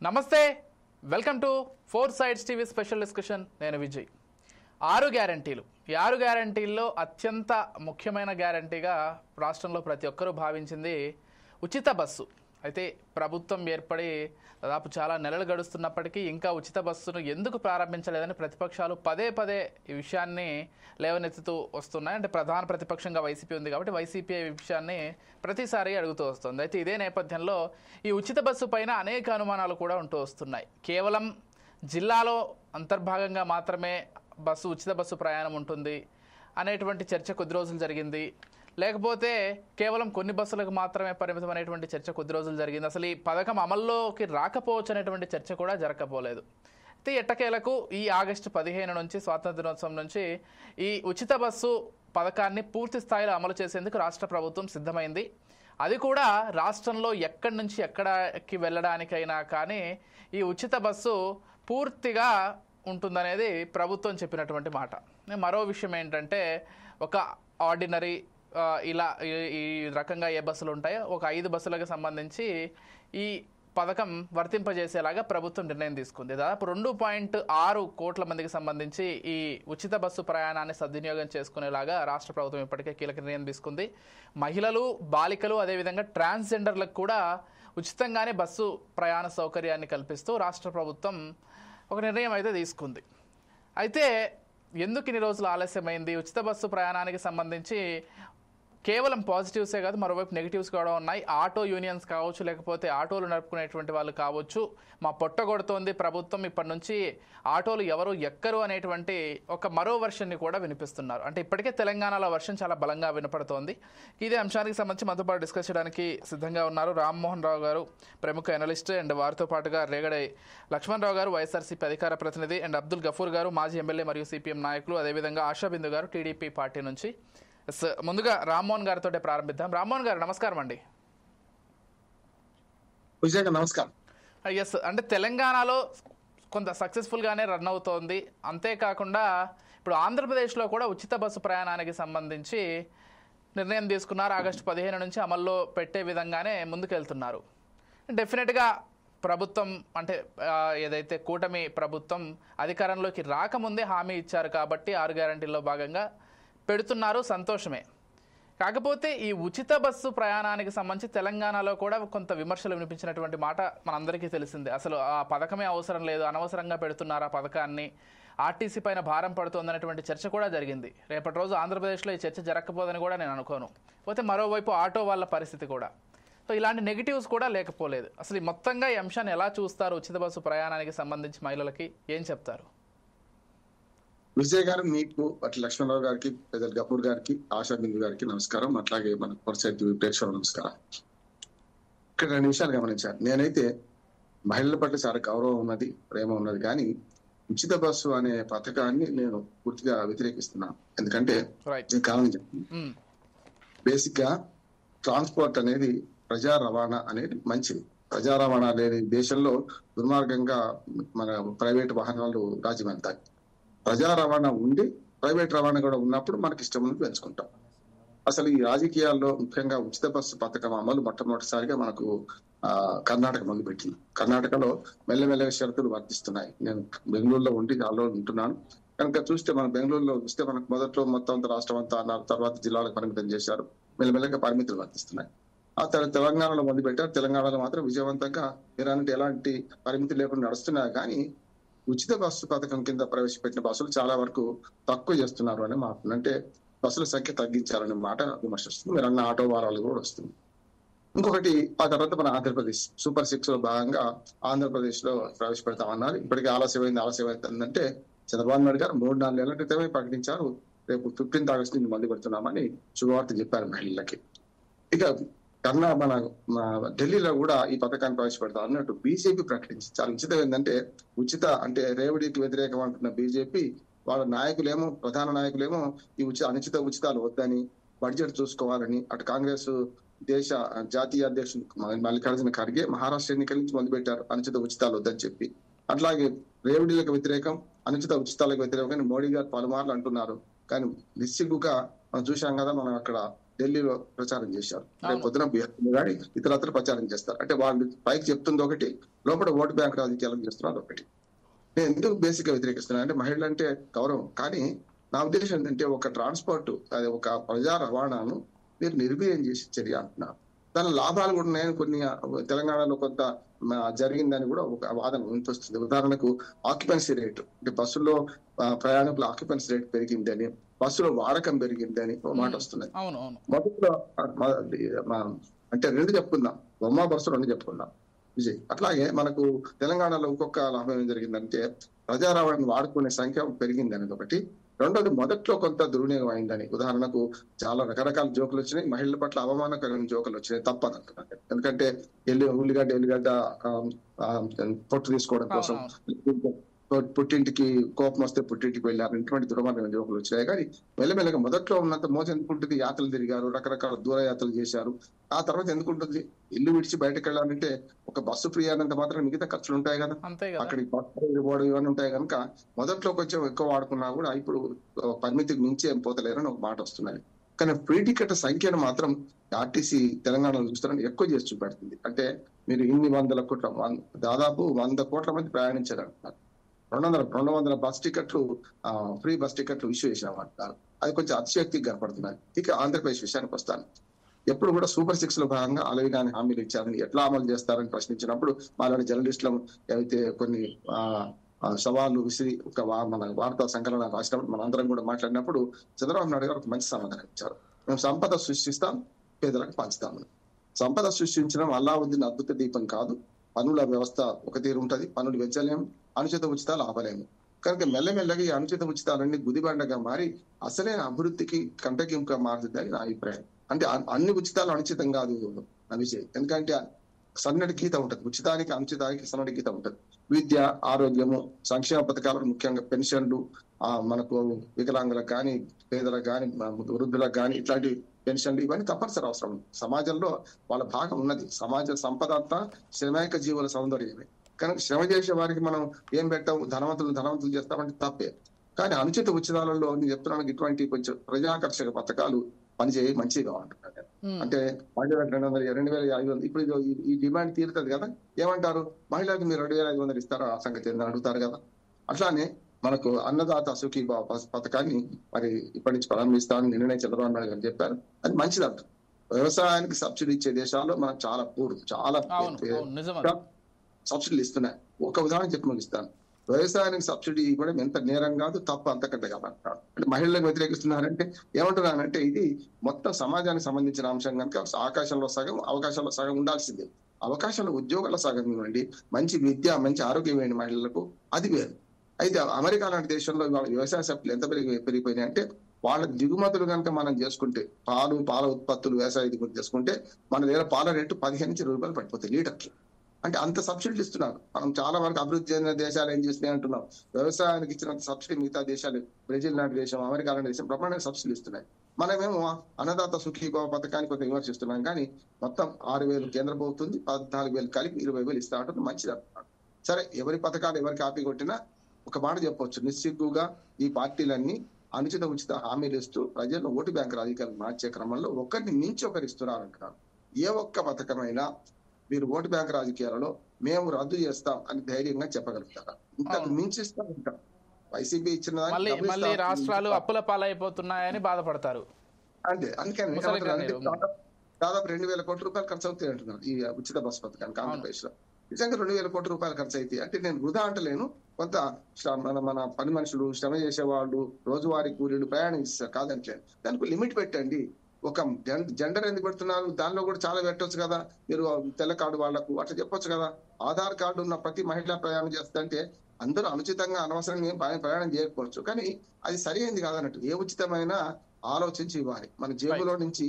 నమస్తే, welcome to four sides TV special discussion. నేను విజయ్. 6 గ్యారంటీలు. ఈ 6 గ్యారంటీల్లో అత్యంత ముఖ్యమైన గ్యారంటీగా రాష్ట్రంలో ప్రతి ఒక్కరూ భావించింది ఉచిత బస్సు. అయితే ప్రభుత్వం ఏర్పడి దాదాపు చాలా నెలలు గడుస్తున్నప్పటికీ ఇంకా ఉచిత బస్సును ఎందుకు ప్రారంభించలేదని ప్రతిపక్షాలు పదే పదే ఈ విషయాన్ని లేవనెత్తుతూ వస్తున్నాయి. అంటే ప్రధాన ప్రతిపక్షంగా వైసీపీ ఉంది కాబట్టి వైసీపీ ఈ విషయాన్ని ప్రతిసారి అడుగుతూ వస్తుంది. అయితే ఇదే నేపథ్యంలో ఈ ఉచిత బస్సు పైన అనేక అనుమానాలు కూడా ఉంటూ వస్తున్నాయి. కేవలం జిల్లాలో అంతర్భాగంగా మాత్రమే ఉచిత బస్సు ప్రయాణం ఉంటుంది అనేటువంటి చర్చ కొద్ది రోజులు జరిగింది. లేకపోతే కేవలం కొన్ని బస్సులకు మాత్రమే పరిమితం అనేటువంటి చర్చ కొద్ది రోజులు జరిగింది. అసలు ఈ పథకం అమల్లోకి రాకపోవచ్చు అనేటువంటి చర్చ కూడా జరగకపోలేదు. అయితే ఎట్టకేలకు ఈ ఆగస్టు 15 నుంచి స్వాతంత్ర దినోత్సవం నుంచి ఈ ఉచిత బస్సు పథకాన్ని పూర్తి స్థాయిలో అమలు చేసేందుకు రాష్ట్ర ప్రభుత్వం సిద్ధమైంది. అది కూడా రాష్ట్రంలో ఎక్కడి నుంచి ఎక్కడికి వెళ్ళడానికైనా కానీ ఈ ఉచిత బస్సు పూర్తిగా ఉంటుందనేది ప్రభుత్వం చెప్పినటువంటి మాట. మరో విషయం ఏంటంటే ఒక ఆర్డినరీ ఇలా ఈ రకంగా ఏ బస్సులు ఉంటాయో ఒక 5 బస్సులకు సంబంధించి ఈ పథకం వర్తింపజేసేలాగా ప్రభుత్వం నిర్ణయం తీసుకుంది. దాదాపు 2.6 కోట్ల మందికి సంబంధించి ఈ ఉచిత బస్సు ప్రయాణాన్ని సద్వినియోగం చేసుకునేలాగా రాష్ట్ర ప్రభుత్వం ఇప్పటికే కీలక నిర్ణయం తీసుకుంది. మహిళలు, బాలికలు, అదేవిధంగా ట్రాన్స్జెండర్లకు కూడా ఉచితంగానే బస్సు ప్రయాణ సౌకర్యాన్ని కల్పిస్తూ రాష్ట్ర ప్రభుత్వం ఒక నిర్ణయం అయితే తీసుకుంది. అయితే ఎందుకు ఇన్ని రోజులు ఆలస్యమైంది? ఉచిత బస్సు ప్రయాణానికి సంబంధించి కేవలం పాజిటివ్సే కాదు, మరోవైపు నెగిటివ్స్ కూడా ఉన్నాయి. ఆటో యూనియన్స్ కావచ్చు, లేకపోతే ఆటోలు నడుపుకునేటువంటి వాళ్ళు కావచ్చు, మా పొట్ట కొడుతోంది ప్రభుత్వం, ఇప్పటి నుంచి ఆటోలు ఎవరు ఎక్కరు అనేటువంటి ఒక మరో వర్షన్ని కూడా వినిపిస్తున్నారు. అంటే ఇప్పటికే తెలంగాణలో వర్షం చాలా బలంగా వినపడుతోంది. ఇదే అంశానికి సంబంధించి మనతో పాటు డిస్కస్ చేయడానికి సిద్ధంగా ఉన్నారు రామ్మోహన్ రావు గారు, ప్రముఖ ఎనలిస్ట్, అండ్ వారితో పాటుగా రేగడై లక్ష్మణరావు గారు, వైఎస్ఆర్సీపీ అధికార ప్రతినిధి, అండ్ అబ్దుల్ గఫూర్ గారు, మాజీ ఎమ్మెల్యే మరియు సిపిఎం నాయకులు, అదేవిధంగా ఆశాబిందు గారు, టీడీపీ పార్టీ నుంచి. ముందుగా రామ్మోహన్ గారితో ప్రారంభిద్దాం. రామ్మోహన్ గారు నమస్కారం అండి. నమస్కారం. ఎస్, అంటే తెలంగాణలో కొంత సక్సెస్ఫుల్గానే రన్ అవుతోంది. అంతేకాకుండా ఇప్పుడు ఆంధ్రప్రదేశ్లో కూడా ఉచిత బస్సు ప్రయాణానికి సంబంధించి నిర్ణయం తీసుకున్నారు. ఆగస్టు 15 నుంచి అమల్లో పెట్టే విధంగానే ముందుకెళ్తున్నారు. డెఫినెట్గా ప్రభుత్వం అంటే ఏదైతే కూటమి ప్రభుత్వం అధికారంలోకి రాకముందే హామీ ఇచ్చారు కాబట్టి 6 గ్యారంటీల్లో భాగంగా పెడుతున్నారు, సంతోషమే. కాకపోతే ఈ ఉచిత బస్సు ప్రయాణానికి సంబంధించి తెలంగాణలో కూడా కొంత విమర్శలు వినిపించినటువంటి మాట మనందరికీ తెలిసిందే. అసలు ఆ పథకమే అవసరం లేదు, అనవసరంగా పెడుతున్నారు ఆ పథకాన్ని, ఆర్టీసీ పైన భారం పడుతుందనేటువంటి చర్చ కూడా జరిగింది. రేపటి రోజు ఆంధ్రప్రదేశ్లో ఈ చర్చ జరగకపోదని కూడా నేను అనుకోను. పోతే మరోవైపు ఆటో వాళ్ళ పరిస్థితి కూడా. సో ఇలాంటి నెగిటివ్స్ కూడా లేకపోలేదు. అసలు ఈ మొత్తంగా ఈ అంశాన్ని ఎలా చూస్తారు? ఉచిత బస్సు ప్రయాణానికి సంబంధించి మహిళలకి ఏం చెప్తారు? విజయ్ గారు, మీకు అట్లా లక్ష్మణరావు గారికి, పెద్దలు గఫూర్ గారికి, ఆశాబిందు గారికి నమస్కారం. అట్లాగే మన పరిస్థితి ప్రేక్షకులకు నమస్కారం. ఇక్కడ 2 నిమిషాలు గమనించాను. నేనైతే మహిళల పట్ల చాలా గౌరవం ఉన్నది, ప్రేమ ఉన్నది, కానీ ఉచిత బస్సు అనే పథకాన్ని నేను పూర్తిగా వ్యతిరేకిస్తున్నాను. ఎందుకంటే కారణం చెప్తాను. బేసిక్ గా ట్రాన్స్పోర్ట్ అనేది ప్రజా రవాణా అనేది మంచిది. ప్రజా రవాణా లేని దేశంలో దుర్మార్గంగా మన ప్రైవేట్ వాహనాలు రాజ్యం వెళ్తాయి. ప్రజా రవాణా ఉండి ప్రైవేట్ రవాణా కూడా ఉన్నప్పుడు మనకి ఇష్టం ఉన్నది పెంచుకుంటాం. అసలు ఈ రాజకీయాల్లో ముఖ్యంగా ఉచిత బస్సు పథకం అమలు మొట్టమొదటిసారిగా మనకు కర్ణాటక మొదలుపెట్టింది. కర్ణాటకలో మెల్లమెల్లగా షరతులు వర్తిస్తున్నాయి. నేను బెంగళూరులో ఉండి చాలా ఉంటున్నాను కనుక చూస్తే మన బెంగళూరులో చూస్తే మనకు మొదట్లో మొత్తం అంతా రాష్ట్రం అంతా అన్నారు, తర్వాత జిల్లాలకు పరిమితం చేశారు. మెల్లమెల్లగా పరిమితులు వర్తిస్తున్నాయి. ఆ తర్వాత తెలంగాణలో మొదలుపెట్టారు. తెలంగాణలో మాత్రం విజయవంతంగా మీరు ఎలాంటి పరిమితి లేకుండా నడుస్తున్నాయి. కానీ ఉచిత బస్సు పథకం కింద ప్రవేశపెట్టిన బస్సులు చాలా వరకు తక్కువ చేస్తున్నారు అనే మాట, అంటే బస్సుల సంఖ్య తగ్గించాలనే మాట విమర్శిస్తుంది. మీరు అన్న ఆటో వారాలు కూడా వస్తుంది. ఇంకొకటి, ఆ తర్వాత మన ఆంధ్రప్రదేశ్ సూపర్ 6 లో భాగంగా ఆంధ్రప్రదేశ్ లో ప్రవేశపెడతామన్నారు. ఇప్పటికీ ఆలస్యమైందంటే చంద్రబాబు నాయుడు గారు 3-4 నెలల క్రితమే ప్రకటించారు, రేపు 15 ఆగస్టు నుంచి మొదలు పెడుతున్నామని శుభవార్త చెప్పారు మహిళలకి. ఇక మన ఢిల్లీలో కూడా ఈ పథకాన్ని ప్రవేశపెడతాం అన్నట్టు బీజేపీ ప్రకటించింది. చాలా ఉచితం ఏంటంటే అంటే రేవడికి వ్యతిరేకం అంటున్న బీజేపీ వాళ్ళ నాయకులేమో, ప్రధాన నాయకులేమో ఈ ఉచితాలు వద్దని, బడ్జెట్ చూసుకోవాలని, అటు కాంగ్రెస్ జాతీయ అధ్యక్షుడు మల్లికార్జున ఖర్గే మహారాష్ట్ర ఎన్నికల నుంచి మొదలుపెట్టారు అనుచిత ఉచితాలు వద్దని చెప్పి. అట్లాగే రేవడిలకు వ్యతిరేకం, అనుచిత ఉచితాలకు వ్యతిరేకం మోడీ గారు పలుమార్లు అంటున్నారు. కానీ నిస్సిగ్గుగా మనం చూసాం కదా, మనం అక్కడ ఢిల్లీలో ప్రచారం చేశారు. రేపు పొద్దున బిహార్ కానీ ఇతరత్ర ప్రచారం చేస్తారు. అంటే వాళ్ళు పైకి చెప్తుంది ఒకటి, లోపల ఓటు బ్యాంక్ రాజకీయాలు చేస్తున్నారు ఒకటి. నేను ఎందుకు బేసిక్ గా వ్యతిరేకిస్తున్నాను అంటే మహిళలు అంటే గౌరవం, కానీ నా ఉద్దేశం ఏంటంటే ఒక ట్రాన్స్పోర్ట్, అది ఒక ప్రజా రవాణాను మీరు నిర్వీర్యం చేసి చర్య అంటున్నారు. దాని లాభాలు కూడా ఉన్నాయని కొన్ని తెలంగాణలో కొంత జరిగిందని కూడా ఒక వాదన వినిపిస్తుంది. ఉదాహరణకు ఆక్యుపెన్సీ రేటు, అంటే బస్సుల్లో ప్రయాణికుల ఆక్యుపెన్సీ రేట్ పెరిగిందని, బస్సులో వాడకం పెరిగిందని ఒక మాట వస్తున్నది. మొదట్లో అంటే రెండు చెప్పుకుందాం, బొమ్మ బస్సు రెండు చెప్పుకుందాం విజయ్. అట్లాగే మనకు తెలంగాణలో ఇంకొక లాభం ఏం జరిగిందంటే ప్రజా రవాణాను వాడుకునే సంఖ్య పెరిగిందని ఒకటి. రెండోది మొదట్లో కొంత దుర్వినియోగం అయిందని. ఉదాహరణకు చాలా రకరకాల జోకులు వచ్చినాయి, మహిళల పట్ల అవమానకరమైన జోకులు వచ్చినాయి, తప్పదంటున్నారు. ఎందుకంటే ఎల్లిగడ్డ పొట్టు తీసుకోవడం కోసం, పుట్టింటికి కోపం వస్తే పుట్టింటికి వెళ్ళారు, ఇటువంటి దుర్మార్గమైన జోకులు వచ్చాయి. కానీ మెల్లమెల్లగా మొదట్లో ఉన్నంత మోసం ఎందుకుంటుంది, యాత్రలు తిరిగారు, రకరకాల దూర యాత్రలు చేశారు. ఆ తర్వాత ఎందుకుంటుంది, ఇల్లు విడిచి బయటకు వెళ్ళాలంటే ఒక బస్సు ఫ్రీ అయినంత మాత్రం మిగతా ఖర్చులు ఉంటాయి కదా, అక్కడికి పోవడం ఇవన్నీ ఉంటాయి కనుక మొదట్లో కొంచెం ఎక్కువ వాడుకున్నా కూడా ఇప్పుడు పరిమితికి మించి ఏం పోతలేరని ఒక మాట వస్తున్నది. కానీ ఫ్రీ టికెట్ సంఖ్యను మాత్రం ఆర్టీసీ తెలంగాణలో చూస్తారని ఎక్కువ చేసి చూపెడుతుంది. అంటే మీరు ఇన్ని వందల కోట్ల, దాదాపు 100 కోట్ల మంది ప్రయాణించారంటున్నారు. 200 బస్ టికెట్లు, ఫ్రీ బస్ టికెట్లు ఇష్యూ చేసినామంటారు. అది కొంచెం అతిశక్తికి కనపడుతున్నాయి. ఇక ఆంధ్రప్రదేశ్ విషయానికి వస్తాను. ఎప్పుడు కూడా సూపర్ 6 లో భాగంగా అలవిగాని హామీలు ఇచ్చారని, ఎట్లా అమలు చేస్తారని ప్రశ్నించినప్పుడు మాలాంటి జర్నలిస్టులు అయితే కొన్ని సవాళ్లు విసిరి మన వార్తా సంకలనం రాసినప్పుడు మనందరం కూడా మాట్లాడినప్పుడు చంద్రబాబు నాయుడు గారు ఒక మంచి సమాధానం ఇచ్చారు. మేము సంపద సృష్టిస్తాం, పేదలకు పంచుతామని. సంపద సృష్టించడం అల్లావుద్దీన్ అద్భుత దీపం కాదు. పన్నుల వ్యవస్థ ఒక తీరు ఉంటది, పన్నులు పెంచలేము, అనుచిత ఉచితాలు ఆపలేము. కనుక మెల్లమెల్లగా ఈ అనుచిత ఉచితాలన్నీ గుదిబండగా మారి అసలైన అభివృద్ధికి కంటకింపుగా మారుతుందని నా అభిప్రాయం. అంటే అన్ని ఉచితాలు అనుచితం కాదు విజయ్, ఎందుకంటే సన్నటి గీత ఉంటది, ఉచితానికి అనుచితానికి సన్నటి గీత ఉంటది. విద్య, ఆరోగ్యము, సంక్షేమ పథకాలు, ముఖ్యంగా పెన్షన్లు, మనకు వికలాంగులకు కానీ, పేదలకు కానీ, వృద్ధులకు కానీ ఇట్లాంటి పెన్షన్లు ఇవన్నీ తప్పనిసరి అవసరం. సమాజంలో వాళ్ళ భాగం ఉన్నది. సమాజ సంపద అంతా శ్రమైక జీవుల సౌందర్యమే. కనుక శ్రమ చేసే వారికి మనం ఏం పెట్టాం, ధనవంతులు చేస్తామంటే తప్పే. కానీ అనుచిత ఉచితాలలో నేను చెప్తున్నాను, ఇటువంటి కొంచెం ప్రజాకర్షక పథకాలు పనిచేయ మంచిగా ఉంటున్నాయి. అంటే 2,500 ఇప్పుడు ఈ డిమాండ్ తీరుతుంది కదా, ఏమంటారు, మహిళలకు మీరు 2,500 ఇస్తారా ఆ సంగతి ఏందని అడుగుతారు కదా. అట్లానే మనకు అన్నదాత సుఖీభావ పథకాన్ని మరి ఇప్పటి నుంచి ప్రారంభిస్తామని నిన్ననే చంద్రబాబు నాయుడు గారు చెప్పారు. అది మంచిది అంటారు. వ్యవసాయానికి సబ్సిడీ ఇచ్చే దేశాల్లో మనం చాలా చాలా సబ్సిడీలు ఇస్తున్నాయి. ఒక ఉదాహరణ చెప్పి ముగిస్తాను. వ్యవసాయానికి సబ్సిడీ ఇవ్వడం ఎంత నేరం కాదు, తప్ప అంతకంటే కాదంటారు. అంటే మహిళలకు వ్యతిరేకిస్తున్నారంటే ఏమంటున్నానంటే ఇది మొత్తం సమాజానికి సంబంధించిన అంశం కనుక ఆకాశంలో సగం, అవకాశాల్లో సగం ఉండాల్సిందే. అవకాశాలు ఉద్యోగాల సగం ఇవ్వండి, మంచి విద్య, మంచి ఆరోగ్యం ఇవ్వండి మహిళలకు, అది వేరు. అయితే అమెరికా లాంటి దేశంలో వ్యవసాయ సబ్సిడీలు ఎంత పెరిగిపోయినాయి అంటే వాళ్ళ దిగుమతులు కనుక మనం చేసుకుంటే, పాల ఉత్పత్తులు, వ్యవసాయ దిగుమతి చేసుకుంటే మన దగ్గర పాల రేటు 15 నుంచి 20 రూపాయలు పడిపోతాయి లీటర్కి. అంటే అంత సబ్సిడీలు ఇస్తున్నారు. మనం చాలా వరకు అభివృద్ధి చెందిన దేశాలు ఏం చేస్తున్నాయి అంటున్నాం, వ్యవసాయానికి ఇచ్చినంత సబ్సిడీ మిగతా దేశాలు, బ్రెజిల్ లాంటి దేశం, అమెరికా లాంటి దేశం బ్రహ్మాండంగా సబ్సిడీలు ఇస్తున్నాయి. మనమేమో అన్నదాత సుఖీభావ పథకాన్ని కొంత విమర్శిస్తున్నాం, కానీ మొత్తం 6,000 కేంద్ర ప్రభుత్వం, 14,000 కలిపి 20,000 ఇస్తా ఉంటుంది, మంచిది అంటున్నాడు. సరే, ఎవరి పథకాలు ఎవరి కాపీ కొట్టినా ఒక మాట చెప్పొచ్చు, నిస్సిగ్గుగా ఈ పార్టీలన్నీ అనుచిత ఉచిత హామీలు ఇస్తూ ప్రజలను ఓటు బ్యాంక్ రాజకీయాలు మార్చే క్రమంలో ఒకరిని మించి ఒకరు ఇస్తున్నారు అంటున్నారు. ఏ ఒక్క పథకమైనా మీరు ఓటు బ్యాంక్ రాజకీయాలలో మేము రద్దు చేస్తాం అని ధైర్యంగా చెప్పగలుగుతారా? ఇంతకు మించి ఇస్తా ఉంటాం. వైసీపీ ఇచ్చిన మళ్ళీ రాష్ట్రాలు అప్పుల పాలైపోతున్నాయని బాధపడతారు. అంతే. అందుకని దాదాపు 2,000 కోట్ల రూపాయలు ఖర్చు అవుతాయి అంటున్నారు ఈ ఉచిత బస్ పథకానికి ఆంధ్రప్రదేశ్ లో. నిజంగా 2,000 కోట్ల రూపాయలు ఖర్చు అయితే అంటే నేను వృధా అంటలేను. కొంత మన పని మనుషులు, శ్రమ చేసేవాళ్ళు, రోజువారీ కూలీలు ప్రయాణిస్తారు కాదంటలేదు. దానికి లిమిట్ పెట్టండి. ఒక జెండర్ ఎందుకు పెడుతున్నారు, దానిలో కూడా చాలా పెట్టవచ్చు కదా. మీరు తెల్ల కార్డు వాళ్లకు అట్లా చెప్పొచ్చు కదా. ఆధార్ కార్డు ఉన్న ప్రతి మహిళ ప్రయాణం చేస్తుంటే అందరూ అనుచితంగా అనవసరంగా ప్రయాణం చేయకపోవచ్చు, కానీ అది సరైనది కాదన్నట్టు. ఏ ఉచితమైన ఆలోచించి ఇవ్వాలి. మన జేబులో నుంచి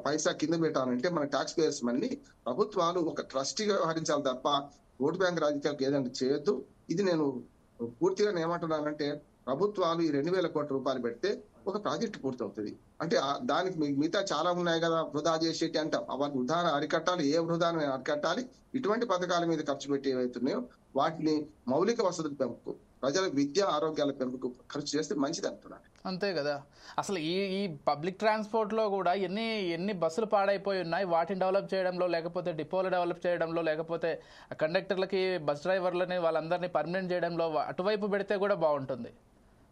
పైసా కింద పెట్టాలంటే మన ట్యాక్స్ పేయర్స్ మనీ ప్రభుత్వాలు ఒక ట్రస్టీగా వ్యవహరించాలి తప్ప ఓటు బ్యాంక్ రాజకీయాలకు ఏదంటే చేయొద్దు. ఇది నేను పూర్తిగా ఏమంటున్నానంటే ప్రభుత్వాలు ఈ 2,000 కోట్ల రూపాయలు పెడితే ఒక ప్రాజెక్ట్ పూర్తవుతుంది. అంటే దానికి మిగతా చాలా ఉన్నాయి కదా వృధా చేసేటి అంటాం. వాటి వృధాను అరికట్టాలి. ఏ వృధాను అరికట్టాలి? ఇటువంటి పథకాల మీద ఖర్చు పెట్టి ఏవైతున్నాయో వాటిని మౌలిక వసతులు పెంపు, ప్రజల విద్య ఆరోగ్యాల పెంపుకు ఖర్చు చేస్తే మంచిది అంటున్నాను. అంతే కదా. అసలు ఈ పబ్లిక్ ట్రాన్స్పోర్ట్లో కూడా ఎన్ని బస్సులు పాడైపోయి ఉన్నాయి. వాటిని డెవలప్ చేయడంలో, లేకపోతే డిపోలు డెవలప్ చేయడంలో, లేకపోతే కండక్టర్లకి, బస్ డ్రైవర్లని వాళ్ళందరినీ పర్మనెంట్ చేయడంలో అటువైపు పెడితే కూడా బాగుంటుంది.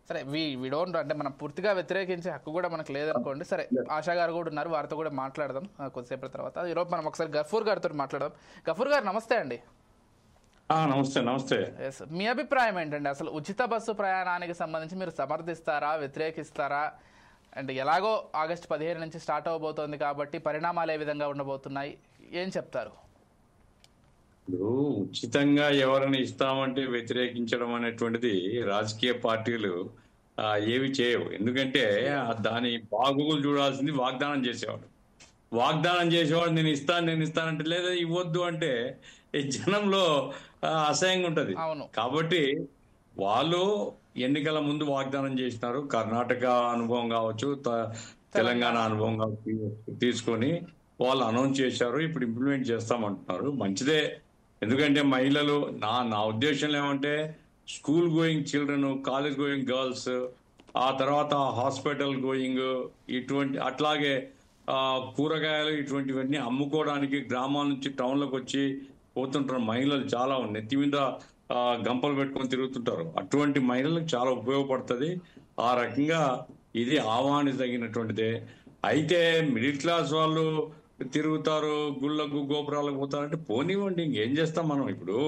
సరే, వి డోంట్ అంటే మనం పూర్తిగా వ్యతిరేకించే హక్కు కూడా మనకు లేదనుకోండి. సరే, ఆశా గారు కూడా ఉన్నారు, వారితో కూడా మాట్లాడదాం కొద్దిసేపటి తర్వాత. ఈరోజు మనం ఒకసారి గఫూర్ గారితో మాట్లాడదాం. గఫూర్ గారు నమస్తే అండి. నమస్తే. మీ అభిప్రాయం ఏంటండి? అసలు ఉచిత బస్సు ప్రయాణానికి సంబంధించి మీరు సమర్థిస్తారా, వ్యతిరేకిస్తారా? అంటే ఎలాగో ఆగస్టు 15 నుంచి స్టార్ట్ అవబోతోంది కాబట్టి పరిణామాలు ఏ విధంగా ఉండబోతున్నాయి, ఏం చెప్తారు? ఇప్పుడు ఉచితంగా ఎవరైనా ఇస్తామంటే వ్యతిరేకించడం అనేటువంటిది రాజకీయ పార్టీలు ఏవి చేయవు. ఎందుకంటే దాని బాగోగులు చూడాల్సింది వాగ్దానం చేసేవాడు. నేను ఇస్తానంటే లేదా ఇవ్వద్దు అంటే ఈ జనంలో అసహ్యంగా ఉంటది. కాబట్టి వాళ్ళు ఎన్నికల ముందు వాగ్దానం చేసినారు. కర్ణాటక అనుభవం కావచ్చు, తెలంగాణ అనుభవం కావచ్చు తీసుకొని వాళ్ళు అనౌన్స్ చేశారు. ఇప్పుడు ఇంప్లిమెంట్ చేస్తామంటున్నారు. మంచిదే. ఎందుకంటే మహిళలు, నా ఉద్దేశంలో ఏమంటే school going children, college going girls, ఆ తర్వాత హాస్పిటల్ గోయింగ్, ఇటువంటి అట్లాగే కూరగాయలు ఇటువంటివన్నీ అమ్ముకోవడానికి గ్రామాల నుంచి టౌన్లకు వచ్చి పోతుంటారు మహిళలు చాలా ఉన్నాయి. నెత్తి మీద గంపలు పెట్టుకొని తిరుగుతుంటారు. అటువంటి మహిళలకు చాలా ఉపయోగపడుతుంది. ఆ రకంగా ఇది ఆహ్వానించదగినటువంటిదే. అయితే మిడిల్ క్లాస్ వాళ్ళు తిరుగుతారు, గుళ్ళకు గోపురాలకు పోతారంటే పోనివ్వండి, ఇంకేం చేస్తాం మనం. ఇప్పుడు